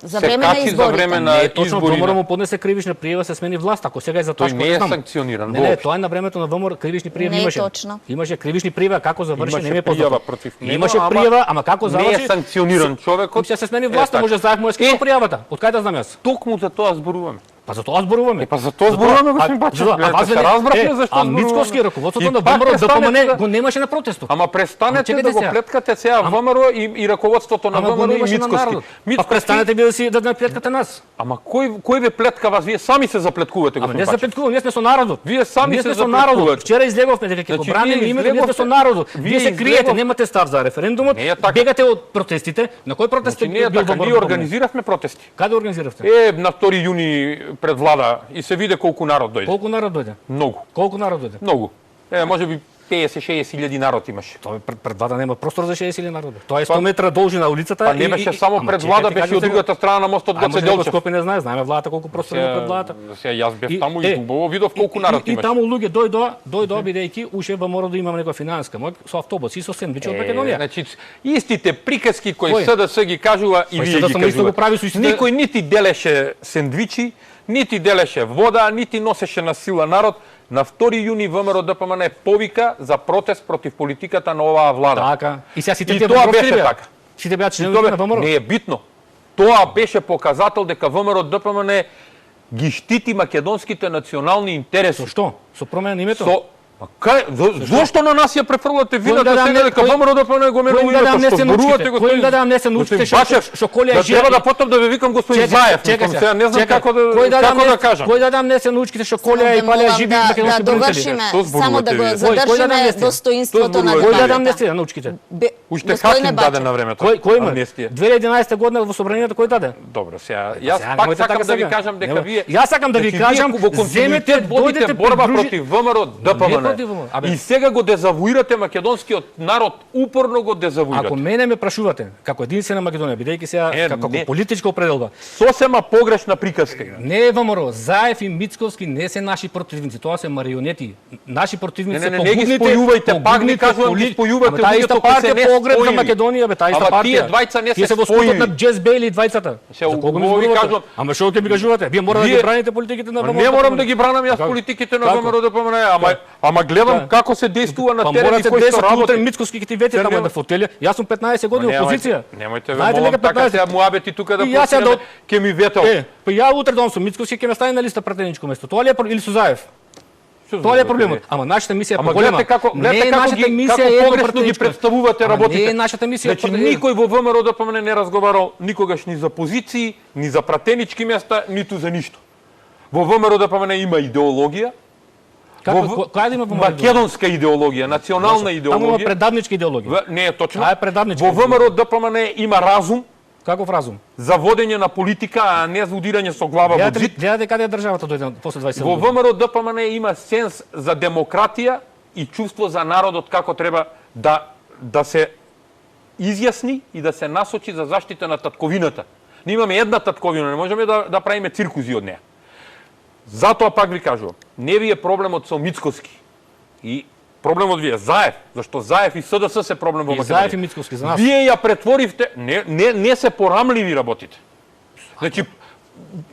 за време на изборите. За време на точно ВМРО му поднесе кривична пријава, се смени власт, ако сега е за тоа што не е санкциониран. Не, тоа е на времето на ВМРО кривични пријави имаше. Не е точно. Имаше кривични пријави, како заврши не ми е познато. Имаше пријава, ама како заврши? Не е санкциониран човекот. Се смени власт, може заев му е скинал пријавата. Од кај да знам јас? Токму за тоа зборуваме. Па за тоа зборуваме. Па за тоа зборуваме, господин Бачев. Се разбрахме зашто зборуваме. Мицковски ръководството на ВМРО ДПМН го немаше на протестот. Ама престанете да го плеткате сега ВМРО и ръководството на ВМРО и Мицковски. Па престанете ви да плеткате нас. Ама кој ве плетка вас? Вие сами се заплеткувате, господин Бачев. Не се заплеткуваме, ние сме со народот. Вие сами се заплеткувате. Вчера излеговме дека го браним името, ние сме со народот. Вие се криете, немате став за референдумот, бегате од протестите. На кој протест бил ВМРО? Ние организиравме протести. Каде организиравте? На 2 јуни пред влада и се виде колку народ дојде. Колку народ дојде? Многу. Колку народ дојде? Многу. Може би 50-60 илјади народ имаше. Тоа пред влада нема простор за 60 илјади народ. Тоа е 100 метра должина улицата. Па не беше само пред влада, беше од другата страна на мостот Гоце Делчев. Скопје не знае, знаеме владата колку простор има пред владата. Сега јас бев таму и убаво видов колку народ имаше. И таму луѓе дојдоа бидејќи уше ВМРО да имаме некоја финансиска моќ со автобуси и со сендвичи од Македонија. Значи истите приказки кои СДС ги кажува и вие ги кажувате. Никој нити делеше сендвичи, нити делеше вода, нити носеше на сила народ. На 2 јуни ВМРО ДПМН повика за протест против политиката на оваа влада. Така. И сега сите тоа беше така. Сите беа членови на ВМРО. Не е битно. Тоа беше показател дека ВМРО ДПМН ги штити македонските национални интереси. Со што? Со промена на името? Зошто на нас ја префрлате вината сега дека ВМРО ДПМН го менува името? Што зборувате, господин? Кој да дам несен учите што Колија Жи? Треба да потом да ве викам господин Заев. Сега не знам како да кажам. Кој да дам несен учите што Колија и Палија живи македонски продуцели? Само да го задржиме достоинството на Кој да дам несен научките? Уште Хашим даде на времето. Кој има? 2011 година во собранието кој даде? Добро, сега јас пак сакам да ви кажам дека вие Јас сакам да ви кажам, земете дојдете борба против ВМРО ДПМН. И сега го дезавуирате македонскиот народ, упорно го дезавуирате. Ако мене ме прашувате, како единствена Македонија, бидејќи сега како политичка определба, сосема погрешна приказка. Не е ВМРО, Заев и Мицковски не се наши противници, тоа се марионети. Наши противници се погубните. Не ги спојувајте, пак ви кажувам, ги спојувате луѓето кои се не погреб за Македонија, бе, таа иста партија. Тие двајца не се се спојуваат на Джез Бейли двајцата. За кого ми кажувам? Ама што ќе ми кажувате? Вие мора да ги браните политиките на ВМРО. Не морам да ги бранам јас политиките на ВМРО ДПМН, ама гледам како се действува на терен и кој што работи. Мицковски ќе ти вети таму на фотелја. Јас сум 15 години опозиција. Немојте ве молам така сега муабети тука да почнеме. Ќе ми ветел. Па ја утре дом сум Мицковски ќе ме стави на листа пратеничко место. Тоа ли е или со Заев? Тоа ли е проблемот? Ама нашата мисија е поголема. Гледате како погрешно ги представувате работите. Не е нашата мисија. Значи никој во ВМРО ДПМН не разговарал никогаш ни за позиции, ни за пратенички места, ниту за ништо. Во ВМРО ДПМН има идеологија. Која да има македонска идеологија, национална идеологија. Таму има предавничка идеологија. Не е точно. Таа е предавничка. Во ВМРО ДПМН има разум. Каков разум? За водење на политика, а не за удирање со глава во зид. Гледате каде е државата дојде после 27 години. Во ВМРО ДПМН има сенс за демократија и чувство за народот како треба да се изјасни и да се насочи за заштита на татковината. Ние имаме една татковина, не можеме да правиме циркузи од неа. Затоа пак ви кажувам, не ви е проблемот со Мицковски. И проблемот ви е Заев, зашто Заев и СДС се проблем во Македонија. Заев и Мицковски за нас. Вие ја претворивте, не се порамливи работите. Значи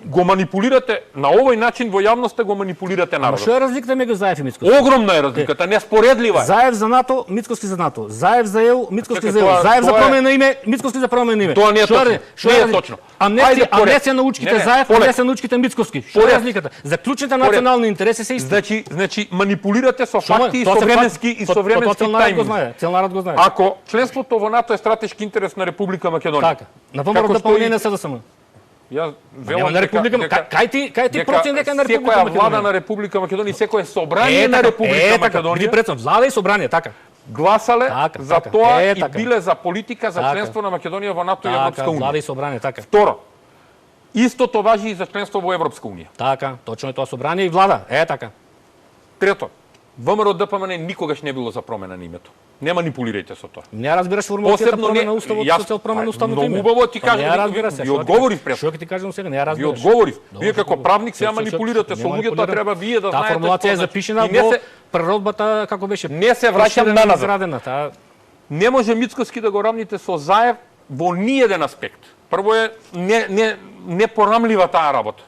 го манипулирате на овој начин во јавноста, го манипулирате народот. Што е разликата меѓу Заев и Мицковски? Огромна е разликата, неспоредлива е. Заев за НАТО, Мицковски за НАТО. Заев за ЕУ, Мицковски за ЕУ. Заев за промена на име, Мицковски за промена на име. Тоа не е точно. Не е точно. Амнестија на учките Заев, амнестија на учките Мицковски. Што е разликата? За клучните национални интереси се исти. Значи манипулирате со факти и со временски тајминг. Цел народ го знае. Ако членството во НАТО е стратешки интерес на Република Македонија. Така. На ВМРО ДПМН на СДСМ. Јас велам на Република кај ти процен дека на Република Македонија. Секоја влада на Република Македонија, секое собрание на Република Македонија. Биде председ влада и собрание, така. Гласале за тоа и биле за политика за членство на Македонија во НАТО и Европска унија. Влада и собрание, така. Второ, истото важи и за членство во Европска унија. Така, точно е тоа собрание и влада, така. Трето, ВМРО ДПМН никогаш не било за промена на името. Не манипулирајте со тоа. Не разбираш формулацијата промена на уставот со цел промена уставното име. Многу убаво ти кажам, ви одговорив пред. Што ќе ти кажам сега, не ја разбираш. Ви одговорив. Вие како правник сега манипулирате со луѓето, треба вие да знаете. Таа формулација е запишена во преробата како беше. Не се враќам наназад. Не може Мицковски да го равните со Заев во ниеден аспект. Прво е непорамлива таа работа.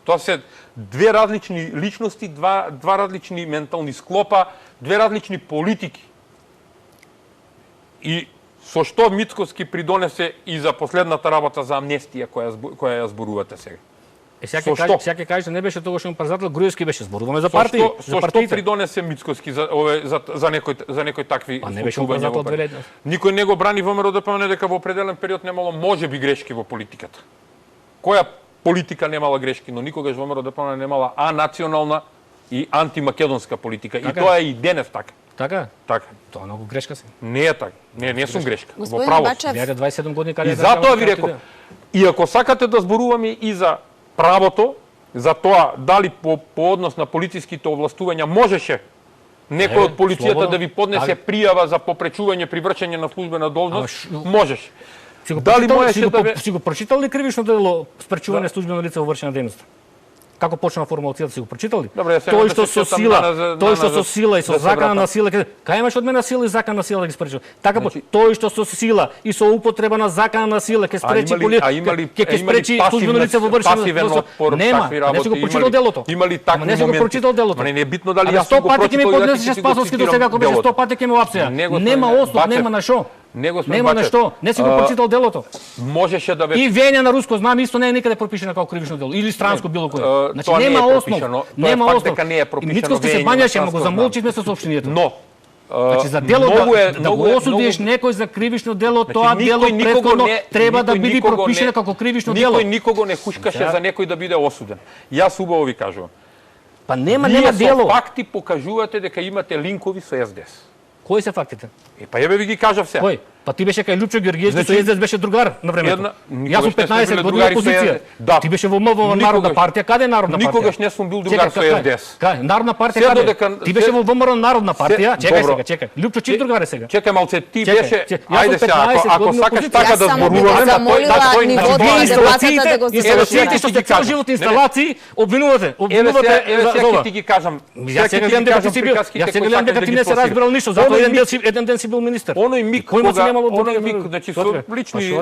Тоа се две различни личности, два различни ментални склопа, две различни политики. И со што Мицковски придонесе и за последната работа за амнестија која ја зборувате сега? Сега ќе кажеш не беше тогаш председател, Груевски беше, зборуваме за партии. Со што придонесе Мицкоски за некои такви не беше председател 2000. Никој не го брани ВМРО ДПМН дека во определен период немало можеби грешки во политиката. Која политика немала грешки, но никогаш ВМРО ДПМН немала национална и антимакедонска политика. И тоа е и денес така. Така? Така. Тоа многу грешка се. Не е така. Не сум грешка. Во право. 27 години каде и затоа ви реков, и ако сакате да зборуваме и за правото, за тоа дали по однос на полициските овластувања можеше некој од полицијата да ви поднесе пријава за попречување при вршење на службена должност, можеше. Дали можеше да си го прочитал ли кривично дело спречување службено лице во вршење дејност? Како почна формулацијата, си го прочитал ли? Тој што со сила и со закана на сила, кај имаш од мене сила и закана на сила да ги спречи? Така тој што со сила и со употреба на закана на сила ќе спречи ќе спречи службено лице во вршење. Нема, не си го прочитал делото. Имали такви моменти? Не си го прочитал делото. Не е битно дали јас го прочитал. 100 пати ќе ми поднесеше Спасовски до сега, ако беше 100 пати ќе ме лапсеа. Нема основ, нема на шо. Нема на што, не си го прочитал делото. Можеше да и вења на руско знаме исто не е никаде пропишено како кривично дело или странско било кое. Значи нема основ. Нема основ. И Мицкоски се бањаше, ама го замолчивме со соопштението. Но значи за дело да го осудиш некој за кривично дело, тоа дело претходно треба да биде пропишено како кривично дело. Никој никого не хушкаше за некој да биде осуден. Јас убаво ви кажувам. Па нема дело. Со факти покажувате дека имате линкови со СДС. Кои се фактите? Па јаве ви ги кажав сега. Кој? Па ти беше кај Лјупчо Ѓорѓиевски, со СДС беше другар на времето. Јас сум 15 години опозиција. Да. Ти беше во ВМРО Народна партија. Каде е Народна партија? Никогаш не сум бил другар со СДС. Кај Народна партија каде? Ти беше во ВМРО Народна партија. Чекај. Лјупчо чиј другар е сега? Чекај малце, ти беше. Ајде сега, ако сакаш така да зборуваме, инсталациите што сте цел живот инсталации, обвинувате за ова. Ти ги кажам. Јас сега гледам дека ти си бил. Јас сега гледам дека ти не се разбирал ништо, затоа еден ден си бил министер. Оној миг значи со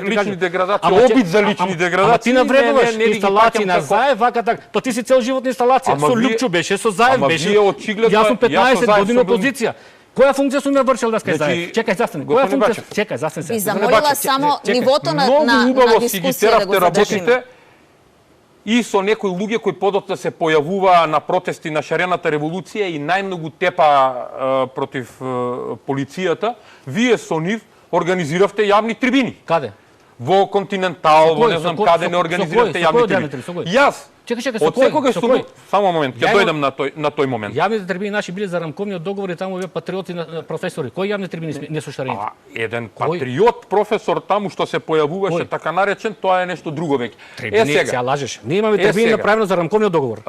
лични деградации, обид за лични деградации. Ама ти навредуваш инсталации на Заев, вака така. Па ти си цел живот инсталација. Со Лјупчо беше, со Заев беше. Јас сум 15 години опозиција. Која функција сум ја вршил да скај Заев? Чекај, застани. Која функција? Чекај, застани се. И замолила само нивото на дискусија да го задржиме. И со некои луѓе кои подоцна се појавуваа на протести на шарената револуција и најмногу тепа против полицијата, вие со нив организиравте јавни трибини. Каде? Во Континентал, во не знам каде не организиравте јавни трибини. Јас Чекај, од секогаш сум само момент, ќе дојдам на тој момент. Јавните трибини наши биле за рамковниот договор и таму беа патриоти на професори. Кои јавни трибини не со шарените? Еден патриот професор таму што се појавуваше така наречен, тоа е нешто друго веќе. Трибини, сега лажеш. Ние имаме трибини направено за рамковниот договор.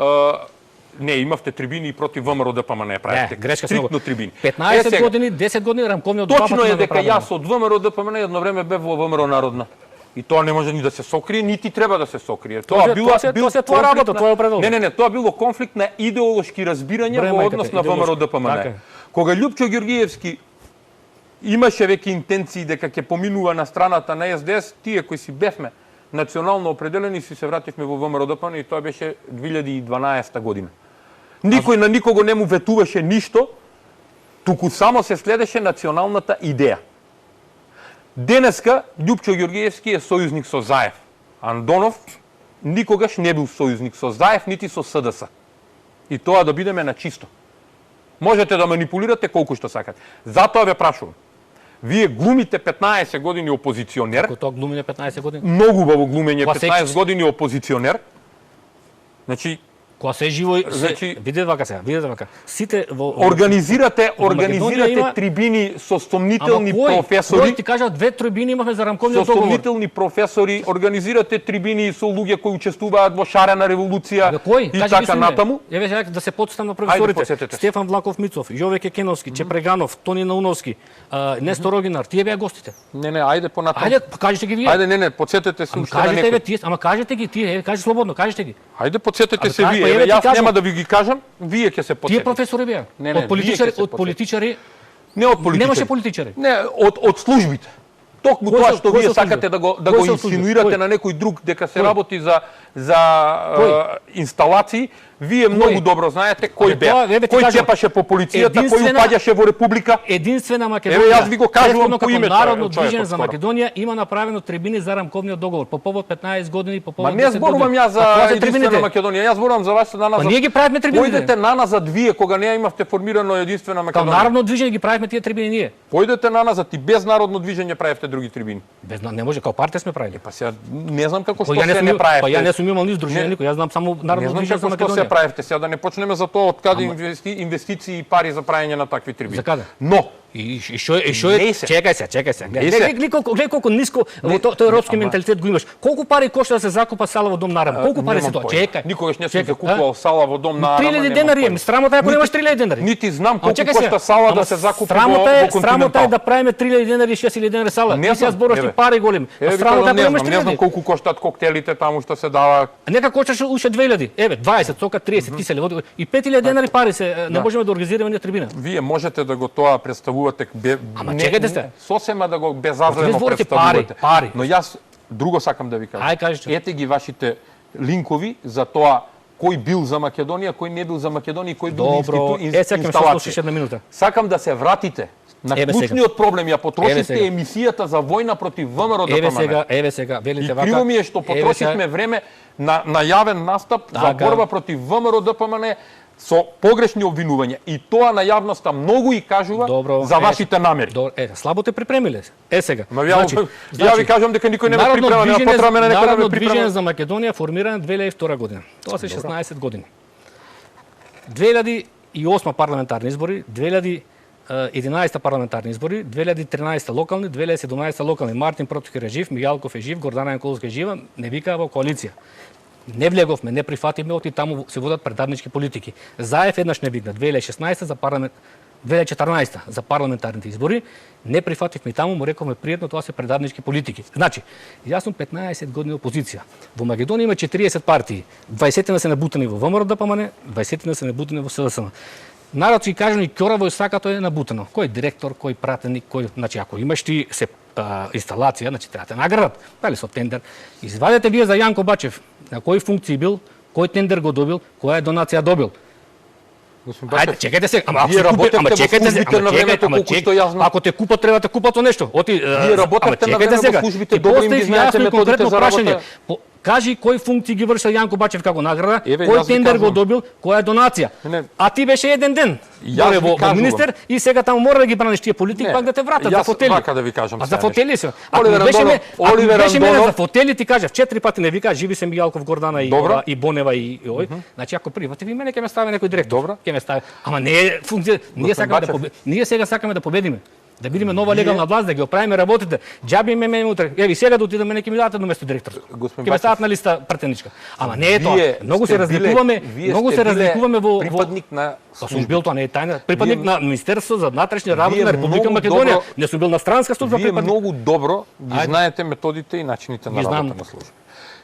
Не, имавте трибини и против ВМРО ДПМН, правите грешка стриктно трибини. 15 години, 10 години рамковниот договор. Точно е дека јас од ВМРО ДПМН едно време бев во ВМРО Народна. И тоа не може ни да се сокрие, нити треба да се сокрие. Тоа било твоја работа, твоја определба. Не, тоа било конфликт на идеолошки разбирања во однос на ВМРО ДПМН. Кога Лјупчо Ѓорѓиевски имаше веќе интенции дека ќе поминува на страната на СДС, тие кои си бевме национално определени си се вративме во ВМРО ДПМН и тоа беше 2012 година. Никој на никого не му ветуваше ништо, туку само се следеше националната идеја. Денеска Лјупчо Ѓорѓиевски е сојузник со Заев. Андонов никогаш не бил сојузник со Заев, нити со СДС. И тоа да бидеме на чисто. Можете да манипулирате колку што сакате. Затоа ве прашувам. Вие глумите 15 години опозиционер. Како тоа глумење 15 години? Многу убаво глумење 15 години опозиционер. Значи, кога се живо, видете вака сега, видете вака. Сите во организирате трибини со сомнителни професори. Кој ти кажа две трибини имавме за рамковниот договор. Со сомнителни професори, организирате трибини со луѓе кои учествуваат во шарена револуција и така натаму. Еве сега да се потстам на професорите. Стефан Влаков Мицов, Јове Кекеновски, Чепреганов, Тони Науновски, Нестор Огинар, тие беа гостите. Не, ајде понатаму. Ајде, кажете ги вие. Ајде, не, потсетете се уште на некој. Ама кажете ги тие, кажи слободно, кажете ги. Ајде, потсетете се вие. Јас нема да ви ги кажам, вие ќе се потсетите. Тие професори беа. Од политичари, Не од политичари. Немаше политичари. Не, од службите. токму Кој тоа се- што кој вие се сакате да го Кој се инсинуирате Кој? на некој друг дека се Кој? работи за инсталации, вие многу добро знаете кој тоа, беа. еве ти Кој кажам, чепаше по полицијата, кој единствена- упаѓаше во Република. Единствена Македонија. Еве, јас ви го кажувам претходно по како име, Народно човекот движење за скоро. Македонија има направено трибини за рамковниот договор по повод 15 години, по Ма повод не 10 зборувам години. јас А за тоа се единствена трибините. Македонија, јас зборувам за вашата наназад. Па ние ги правиме трибините. Појдете наназад вие кога не имавте формирано единствена Као Македонија. Народно движење ги правиме тие трибини ние. Појдете наназад и без народно движење правевте други трибини. Без не може, као партија сме правили. Па сега не знам како што Па ја не се сум не имал- правевте. Па ја не сум имал ни здружение Не. никој, јас знам само Не Народно знам движење за како што се Македонија. правевте сега, да не почнеме за тоа од каде инвестиции и пари за правење на такви трибини. За каде? Но И што е? Не се. Чекај се. Не се. Гледај колку ниско во тој ропски менталитет го имаш. Колку пари кошта да се закупа сала во дом Нарам? Колку пари се немам тоа? појма. Чекај. Никогаш не сум Чекај, закупувал сала во дом на 3000 денари е, срамота е ако немаш 3000 денари. Нити знам колку Ама чекај кошта сега, сала ама да се закупи срамота во е Континентал. да правиме 3000 денари и 6000 денари сала. Не Ти сега знам, зборуваш еве. ти пари големи. А Еве, срамота е не ако немаш знам, не знам 3000. колку коштаат коктелите таму што се дава. Нека кошташе уште 2000. Еве, 20, сока 30 тисели. И 5000 денари пари се не можеме да организираме на трибина. Вие можете да го тоа представувате Ама чекајте се. Сосема да го Вие безазлено зборите представувате. пари. Но јас друго сакам да ви кажам. Ај, кажете. Ете ги вашите линкови за тоа кој бил за Македонија, кој не бил за Македонија и кој бил Добро. Сега ме слушаш една минута. Сакам да се вратите на Еве сега. клучниот проблем. Ја Еве потрошивте сега. емисијата за војна против ВМРО ДПМН. Еве сега, велите И вака. криво ми е што Еве потрошивме сега. време на јавен настап за Така. борба против ВМРО ДПМН со погрешни обвинувања. И тоа на јавноста многу и кажува Добро, за вашите намери. Добро, слабо те припремиле. Сега. Ма ја ви кажам дека никој не ме Народно припрема, нема движење- потреба мене некој да ме Народно движење припрема. за Македонија формирано 2002 година. Тоа се 16 години. 2008 парламентарни избори, 2011 парламентарни избори, 2013 локални, 2017 локални. Мартин Противкер е жив, Мијалков е жив, Гордана Јанкуловска е жива, не викаа во коалиција. Не влеговме, не прифативме, оти таму се водат предавнички политики. Заев еднаш не викна 2016 за 2014 за парламентарните избори, не прифативме и таму, му рековме пријатно, тоа се предавнички политики. Значи, јас сум 15 години опозиција. Во Македонија има 40 партии. 20 се набутани во ВМРО ДПМН, 20 се набутани во СДСМ. Народ си кажа и ќораво и сакато е набутано. Кој директор, кој пратеник, кој, значи ако имаш ти се инсталација, значи треба те наградат, дали со тендер. Извадете вие за Јанко Бачев, на кои функции бил, кој тендер го добил, која донација добил. Ајде, чекајте се, ама Вие работевте во чекајте се, службите на времето, колку што јас знам. Ако те купат, треба те купат со нешто. Оти, Вие работевте на време во службите, добро им ги знаете методите за работа. Кажи кои функции ги вршил Јанко Бачев како награда, Еве, кој јас ви тендер го кажувам. добил, која донација. Не. А ти беше еден ден. Јас Доле ви во кажувам. министер и сега таму мора да ги браниш тие политики, Не, пак да те вратат за јас фотели. вака да ви кажам А за сега фотели се. Ако Оливер беше Андонов- ако Оливер беше мене Андонов- за фотели ти кажав 4 пати не вика, живи се Мијалков, Гордана и Добро. и Бонева и ој. Значи ако прифати ви мене ќе ме стави некој директор. Добро. Ќе ме стави. Ама не е функција, ние сакаме да Бачев. ние сега сакаме да победиме. Да бидеме нова легална власт, да ги оправиме работите. Џаби ме утре. Еви сега да отидеме неќе ми дадат едно место директор. Господин Ќе ме Бачев, стават на листа пратеничка. Ама не е тоа. Вие Многу сте се разликуваме, вие многу сте се биле разликуваме во припадник на Па сум бил, тоа не е тајна. Припадник Вие- на Министерство за внатрешни работи Вие на Република многу Македонија. добро- Не сум бил на странска служба Вие припадник. многу добро ги Ајде. знаете методите и начините на Ги знам. работа на служба.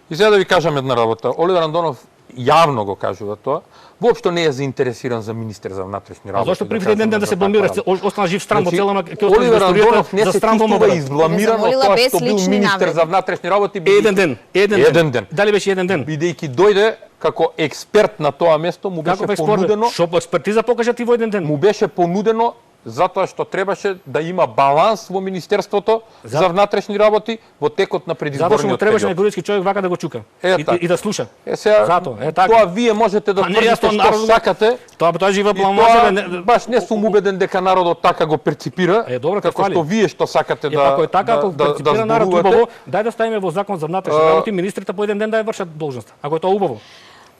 И сега да ви кажам една работа. Оливер Андонов јавно го кажува тоа. Воопшто не е заинтересиран за министер за внатрешни А работи. зошто прив еден кажам ден да за се таква бламира, работа. остана жив стран во Значи, цела Македонија. Оливер Андонов не за се стран во чувствува Мобрат. избламиран од замолила тоа без што бил лични министер навреди. за внатрешни работи. Еден ден, Еден ден. Дали беше еден ден? Бидејќи дојде како експерт на тоа место, му беше Како понудено, Што по експертиза покажа ти во еден ден? му беше понудено затоа што требаше да има баланс во Министерството за внатрешни работи во текот на Затоа што му предизборниот требаше период. најгориски човек вака да го чука Така. и да слуша. Сега, Затоа, така. тоа вие можете да А не, тврдите јас тоа што народ- сакате. Тоа жива И бламажа, тоа, баш не сум убеден дека народот така го перципира, Е, добро, како како што ли? вие што сакате Е, да ако е така, ако перципира народ зборувате. убаво, дај да ставиме во закон за внатрешни работи министрите по еден ден да ја вршат должноста. Ако е тоа убаво.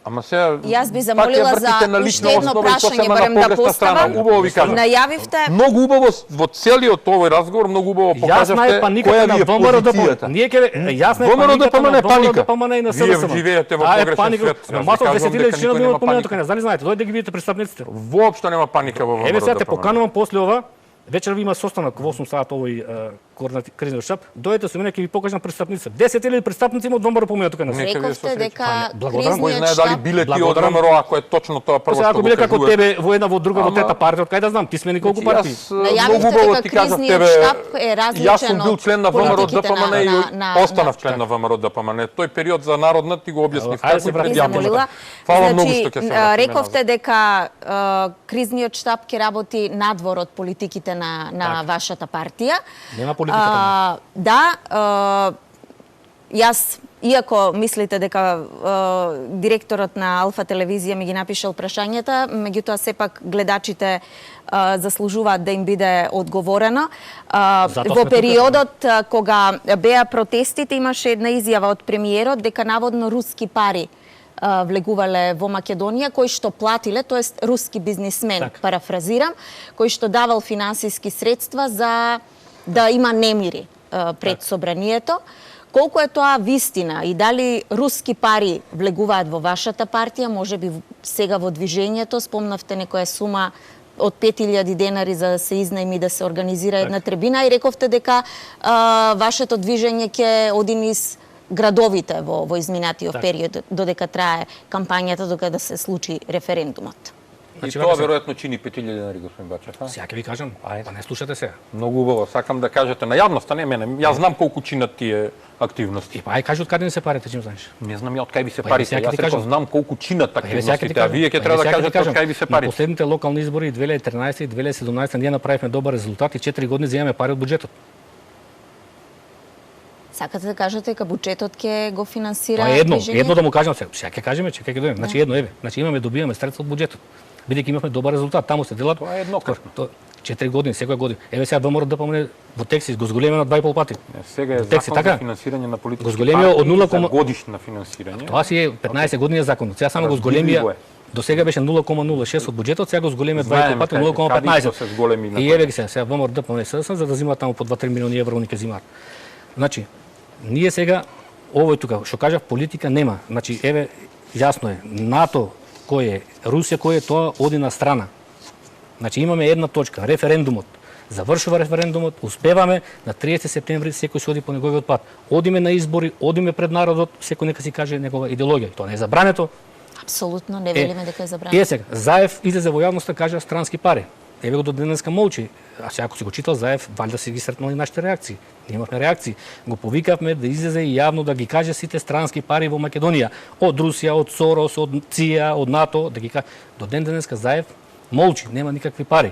Ама сега Јас би пак ја замолила вртите за на уште лична едно основа и тоа се прашање ема на барем да погрешна страна. поставам. Убаво ви кажам. Најавивте Многу убаво во целиот овој разговор, многу убаво Јасна покажавте е паниката која на ви е ВМРО позицијата. Ние ќе јасна е ВМРО паниката ДПМН на е паника. ВМРО ДПМН и на Вие СДСМ. живеете во Таа е погрешен паника. свет. Јас ви Масов кажувам десетилетни дека членови никој има нема поминато паника. кај нас. Дали знаете? Дојде ги видите представниците. Воопшто нема паника во ВМРО. Еве сега те ДПМН. поканувам после ова. Вечер има состанок во 8 сат овој кризниот штаб, дојдете со мене ќе ви покажам престапница. 10.000 престапници има од ВМРО поминаа тука на Нека ви Рековте се дека Благодарам. Кој кризниот знае дали штаб... билети од Благодарам. ВМРО, ако е точно тоа прво Сега, што ако го биле како кажувате. тебе, во една, во друга, во Ама- трета партија, од кај да знам, ти смени колку партии. Јас Најавивте многу убаво дека ти кажав кризниот тебе, штаб е различен јас сум бил од член на ВМРО политиките ДПМН и на останав член на ВМРО ДПМН. Тој период за народна ти го објаснив Ајде како се и вратиме пред Ви ја јавноста. замолила. Фала многу што ќе се вратиме Рековте назад. дека кризниот штаб ќе работи надвор од политиките на вашата партија. Нема политика таму. Да, јас, иако мислите дека директорот на Алфа телевизија ми ги напишал прашањата, меѓутоа сепак гледачите заслужуваат да им биде одговорено. Затоа Во сме тука. периодот кога беа протестите имаше една изјава од премиерот дека наводно руски пари влегувале во Македонија, кои што платиле, тоест руски бизнисмен, Так. парафразирам, кој што давал финансиски средства за да има немири пред собранието. Колку е тоа вистина и дали руски пари влегуваат во вашата партија, може би сега во движењето, спомнавте некоја сума од 5000 денари за да се изнајми да се организира една трибина и рековте дека вашето движење ќе оди низ градовите во изминатиот период, додека трае кампањата, докато да се случи референдумот. И Значи, тоа вака се- веројатно чини 5000 денари, господин Бачев. Сега ќе ви кажам, па не слушате сега. Многу убаво, сакам да кажете на јавноста, не мене. Јас знам колку чинат тие активности. Па ај кажи од каде не се парите, чим знаеш? Не знам ја од кај ви се Па, парите. сега ќе Јас ти реков кажам. знам колку чинат Па, еве сега ќе ти активностите, а кажам. вие ќе Па, треба да еве сега ќе ти кажете од кажам. кај ви се На парите. последните локални избори 2013 и 2017 ние направивме добар резултат и 4 години земаме пари од буџетот. Сакате да кажете дека буџетот ќе го финансира Тоа е едно, движењето? едно да му кажам сега. Сега ќе кажеме, че ќе дојдеме. Значи едно еве. Значи добиваме средства од буџетот. Бидејќи имавме добар резултат, таму се делат. Тоа е еднократно. 4 години, секоја година. Еве сега ВМРО да помине во текси го зголеме на 2,5 пати. Сега е Текси, закон така? за финансирање на политички Го зголемија од 0, за годишна финансирање. Тоа си е 15 години законот. Сега само го зголемија. Разбирливо е. До сега беше 0,06 од буџетот, сега го зголеме 2,5 Знаеме пати каде 0,15. се зголеми на И кој. еве ги сега ВМРО да помине СДСМ за да земаат таму по 2-3 милиони евро они ќе земаат. Значи, ние сега овој тука што кажав политика нема. Значи еве јасно е, НАТО кој е, Русија кој е, тоа оди на страна. Значи имаме една точка, референдумот. Завршува референдумот, успеваме на 30 септември секој се оди по неговиот пат. Одиме на избори, одиме пред народот, секој нека си каже негова идеологија. Тоа не е забрането. Апсолутно не велиме дека е забрано. Е сега, Заев излезе во јавноста кажа странски пари. Еве го до денеска молчи. А сега ако си го читал Заев, валјда си ги сретнали нашите реакции. Ние имавме реакции. Го повикавме да излезе и јавно да ги каже сите странски пари во Македонија. Од Русија, од Сорос, од ЦИА, од НАТО, да ги каже. До ден денеска Заев молчи, нема никакви пари.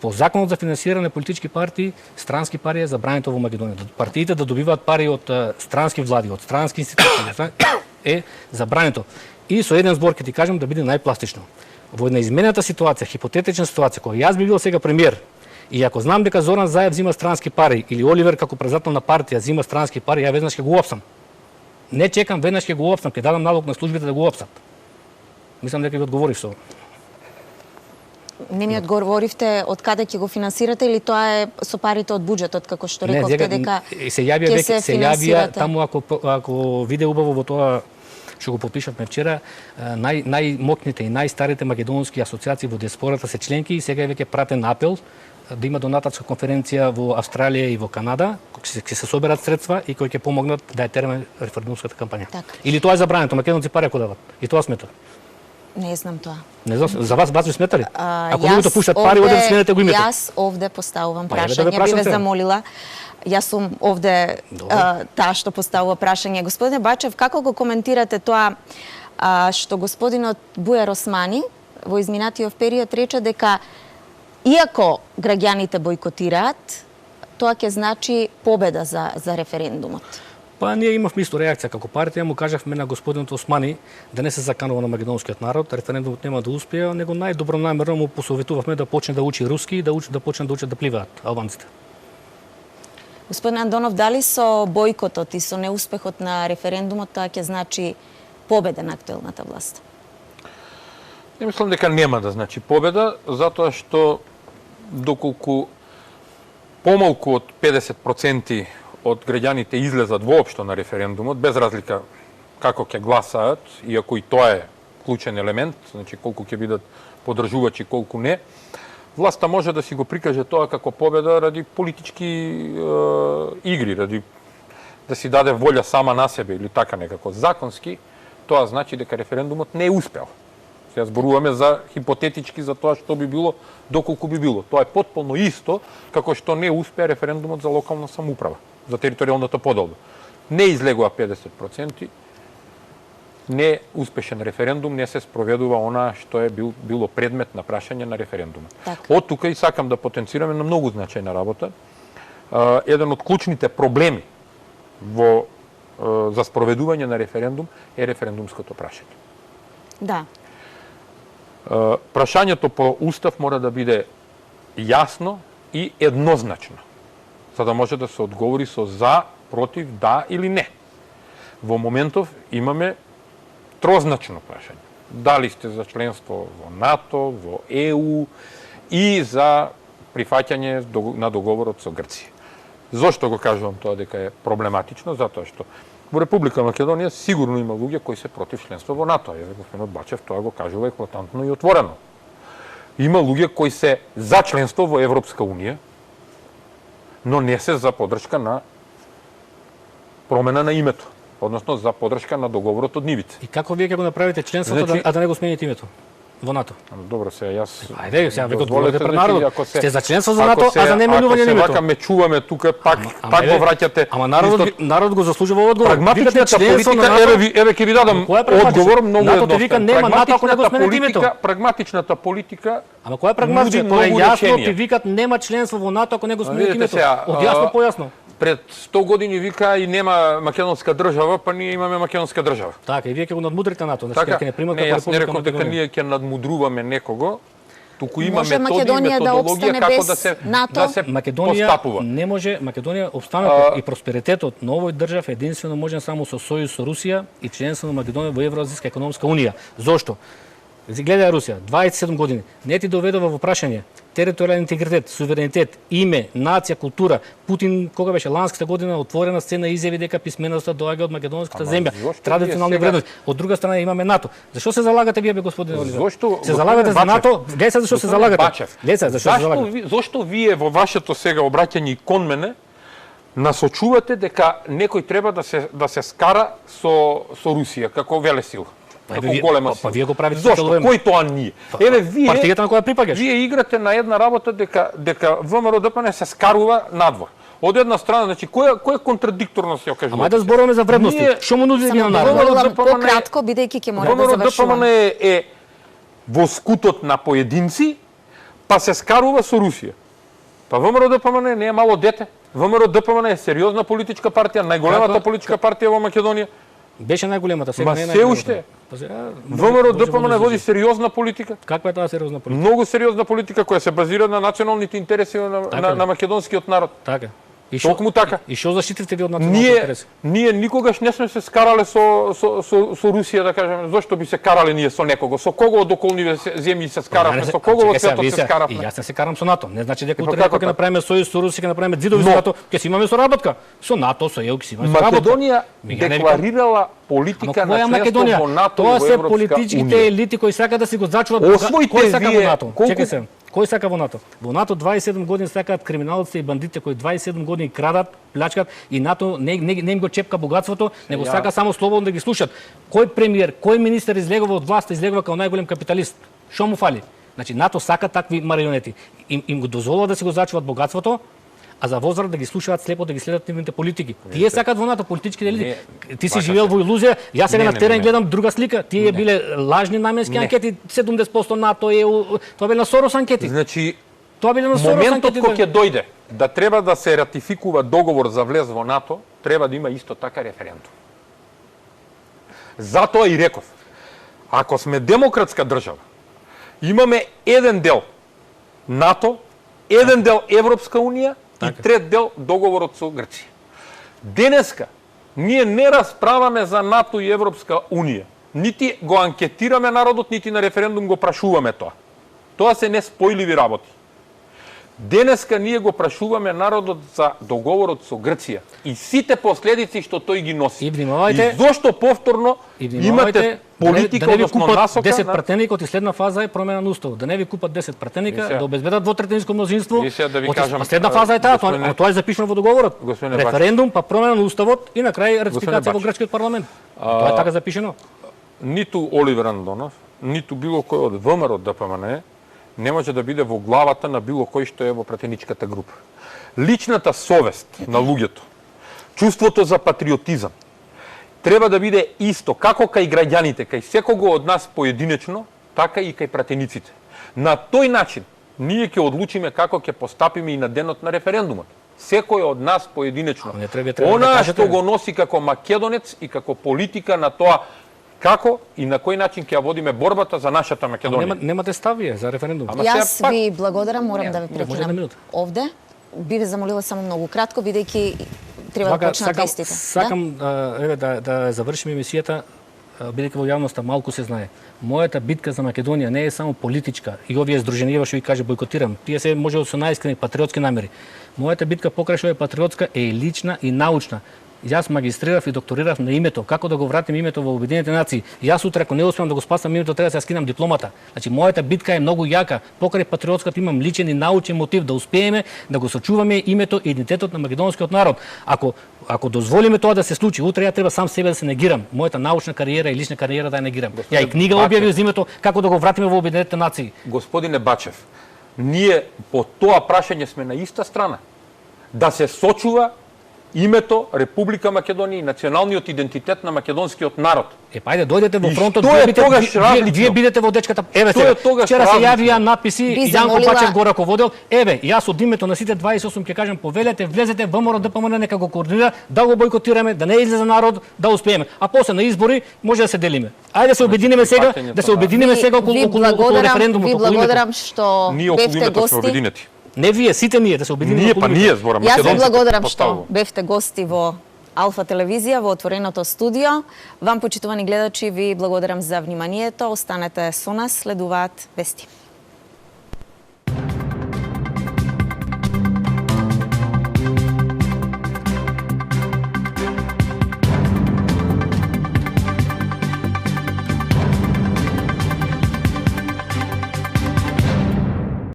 По законот за финансирање на политички партии, странски пари е забрането во Македонија. Партиите да добиваат пари од странски влади, од странски институции, е забрането. И со еден збор ќе ти кажам да биде најпластично. Во една изменета ситуација, хипотетична ситуација, кога јас би бил сега премиер, и ако знам дека Зоран Заев зима странски пари или Оливер како председател на партија зима странски пари, ја веднаш ќе го уапсам. Не чекам, веднаш ќе го уапсам, ќе дадам налог на службите да го уапсат. Мислам дека ви одговорив со. Не ми одговоривте од каде ќе го финансирате или тоа е со парите од буџетот, како што рековте дека се јавија ќе веќе, се се јавија финансирате? таму ако виде убаво во тоа што го подпишавме вчера, најмокните и најстарите македонски асоциации во диаспората се членки и сега е веќе пратен апел да има донатарска конференција во Австралија и во Канада, кои ќе се соберат средства и кои ќе помогнат да ја тереме референдумската кампања. Така. Или тоа е забрането, македонци пари ако дават. И тоа смета. Не знам тоа. Не знам, за вас ви сметали? Ако Јас луѓето пуштат пари, овде- одете сменете го името. Јас овде поставувам Па, еве да прашање, ве би прашам ве сега. замолила. Јас сум овде таа што поставува прашање. Господине Бачев, како го коментирате тоа што господинот Бујар Османи во изминатиот период рече дека иако граѓаните бойкотираат, тоа ќе значи победа за референдумот. Па ние имавме исто реакција како партија, му кажавме на господинот Османи да не се заканува на македонскиот народ, референдумот нема да успее, него најдобронамерно му посоветувавме да почне да учи руски и да почне да учат да пливаат албанците. Господин Андонов, дали со бојкотот и со неуспехот на референдумот тоа ќе значи победа на актуелната власт? Не мислам дека нема да значи победа, затоа што доколку помалку од 50% од граѓаните излезат воопшто на референдумот, без разлика како ќе гласаат, иако и тоа е клучен елемент, значи колку ќе бидат подржувачи, колку не, власта може да си го прикаже тоа како победа ради политички игри, ради да си даде волја сама на себе или така некако. Законски, тоа значи дека референдумот не е успел. Сега зборуваме за хипотетички за тоа што би било, доколку би било. Тоа е потполно исто како што не успеа референдумот за локална самоуправа, за територијалната поделба. Не излегува 50%, не успешен референдум, не се спроведува она што е било предмет на прашање на референдума. Од тука и сакам да потенцираме на многу значајна работа. Еден од клучните проблеми за спроведување на референдум е референдумското прашање. Да. Прашањето по устав мора да биде јасно и еднозначно, за да може да се одговори со за, против, да или не. Во моментов имаме трозначно прашање. Дали сте за членство во НАТО, во ЕУ и за прифаќање на договорот со Грција. Зошто го кажувам тоа дека е проблематично? Затоа што во Република Македонија сигурно има луѓе кои се против членство во НАТО. Господинот Бачев тоа го кажува еклатантно и отворено. Има луѓе кои се за членство во Европска Унија, но не се за подршка на промена на името, односно за подршка на договорот од Нивица. И како вие ќе го направите членството, а да не го смените името во НАТО? Добро, сега јас... Ајде, сега ве го одговорите пред народот. Сте за членство за НАТО, а за не менување на името. Ако се вака ме чуваме тука, пак го враќате... Ама народот го заслужува одговор. Прагматичната политика, еве ќе ви дадам одговор многу едноставен. НАТО вика нема НАТО ако не го смените името. Прагматичната политика... Ама која прагматична? Тоа е јасно, ти викат нема членство во НАТО ако не го смените името. Од јасно појасно. Пред 100 години вика и нема македонска држава, па ние имаме македонска држава. Така, и вие ќе го надмудрите НАТО, значи ќе не примат како Република Македонија. Не, јас не реков дека ние ќе надмудруваме некого, туку има методи и методологија како да се постапува. Не може Македонија обстанокот и просперитетот на овој држав единствено можен само со сојуз со Русија и членство на Македонија во Евроазијска економска унија. Зошто? Гледај Русија, 27 години, не ти доведува во прашање територијален интегритет, суверенитет, име, нација, култура. Путин, кога беше ланската година, отворена сцена изјави дека писменоста доаѓа од македонската земја, традиционални вредности. Од друга страна имаме НАТО. Зашо се залагате вие, бе, господин Оливер? Се залагате за НАТО? Гледај се зашо се залагате. Гледај се зашо се залагате. Зошто вие во вашето сега обраќање и кон мене насочувате дека некој треба да се скара со Русија како велесила? Па вие го правите. Зошто? Кој тоа ние? Еве вие партијата на која припагаш. Вие играте на една работа дека ВМРО-ДПМН се скарува надвор. Од една страна, значи кој контрадикторно се окажува? Ама да зборуваме за вредности. Што му нудите на народот? Пократко, бидејќи ќе мора да завршуваме. ВМРО-ДПМН е во скутот на поединци, па се скарува со Русија. Па ВМРО-ДПМН не е мало дете. ВМРО-ДПМН е сериозна политичка партија, најголемата политичка партија во Македонија. Беше најголемата, сега не е најголемата. Се уште. ВМРО-ДПМН води сериозна политика. Каква е таа сериозна политика? Многу сериозна политика која се базира на националните интереси на македонскиот народ. Така. Токму така. И што заштитивте ви од националните интереси? Ние никогаш не сме се скарале со Русија, да кажеме. Зошто би се карале ние со некого? Со кого од околниве земји се скаравме? Со кого во светот се скаравме? И јас не се карам со НАТО. Не значи дека утре ќе направиме сојуз со Русија, ќе направиме ѕидови со НАТО, ќе си имаме соработка. Со НАТО, со ЕУ ќе си имаме соработка. Македонија декларирала политика на членство во НАТО и во Европска унија. Тоа се политичките елити кои сакаат да си го зачуват. Кој сака во НАТО? Чекај се. Кој сака во НАТО? Во НАТО 27 години сакаат криминалците и бандитите кои 27 години крадат, плячкат и НАТО не им го чепка богатството, него сака само слободно да ги слушат. Кој премиер, кој министер излегува од власт, излегува како најголем капиталист? Што му фали? Значи НАТО сака такви марионети. Им го дозволува да си го зачуват богатството, а за возврат да ги слушаат слепо, да ги следат нивните политики. Тие сакаат во НАТО политичките елити. Ти си живеел во илузија, јас сега на терен гледам друга слика. Тие биле лажни наменски анкети, 70% НАТО, ЕУ, тоа биле на Сорос анкети. Значи, тоа биле на Сорос анкети. Моментот кога ќе дојде да треба да се ратификува договор за влез во НАТО, треба да има исто така референдум. Затоа и реков, ако сме демократска држава, имаме еден дел НАТО, еден дел Европска унија, и трет дел договорот со Грција. Денеска ние не расправаме за НАТО и Европска унија. Нити го анкетираме народот, нити на референдум го прашуваме тоа. Тоа се неспојливи работи. Денеска ние го прашуваме народот за договорот со Грција и сите последици што тој ги носи. И внимавајте. И зошто повторно имате политика, да не ви односно купат насока 10 на... пратеникот и следна фаза е промена на уставот. Да не ви купат 10 пратеника, да обезбедат двотретинско мнозинство. Следна фаза е таа, тоа е запишано во договорот. Референдум, па промена на уставот и на крај ратификација во грчкиот парламент. Тоа е така запишено. Ниту Оливер Андонов, ниту било кој од ВМРО ДПМН не може да биде во главата на било кој што е во пратеничката група. Личната совест на луѓето, чувството за патриотизам, треба да биде исто како кај граѓаните, кај секого од нас поединечно, така и кај пратениците. На тој начин ние ќе одлучиме како ќе постапиме и на денот на референдумот. Секој од нас поединечно. Она што го носи како македонец и како политика на тоа како и на кој начин ќе ја водиме борбата за нашата Македонија. Немате ставие за референдум. Јас ви благодарам, морам да ве прекинам овде. Би ве замолила само многу кратко, бидејќи треба да почнат вестите. Сакам да завршиме емисијата, бидејќи во јавноста малку се знае. Мојата битка за Македонија не е само политичка и овие здруженија што ви каже бойкотирам. Тие се може со најискрени патриотски намери. Мојата битка покрај што е патриотска е и лична и научна. Јас магистрирав и докторирав на името, како да го вратим името во Обединените нации. Јас утре ако не успеам да го спасам името, треба да се скинам дипломата. Значи мојата битка е многу јака. Покрај патриотската имам личен и научен мотив да успееме да го сочуваме името и идентитетот на македонскиот народ. Ако дозволиме тоа да се случи, утре ја треба сам себе да се негирам. Мојата научна кариера и лична кариера да ја негирам. Ја и книга објавив за името како да го вратиме во Обединетите нации. Господине Бачев, ние по тоа прашање сме на иста страна. Да се сочува името Република Македонија и националниот идентитет на македонскиот народ. Па ајде дојдете во фронтот, вие бидете во дечката. Еве сега, вчера се јавија надписи Јанко Пачев го раководел. Еве, јас од името на сите 28 ќе кажам повелете, влезете ВМРО ДПМН нека го координира, да го бойкотираме, да не излезе народ, да успееме. А после на избори може да се делиме. Ајде да се обединиме сега, околу референдумот. Ви благодарам што бевте гости. Не вие, сите ние да се обединиме. Ние па ние зборам. Јас ви благодарам што бевте гости во Алфа телевизија во отвореното студио. Вам почитувани гледачи ви благодарам за вниманието. Останете со нас, следуваат вести.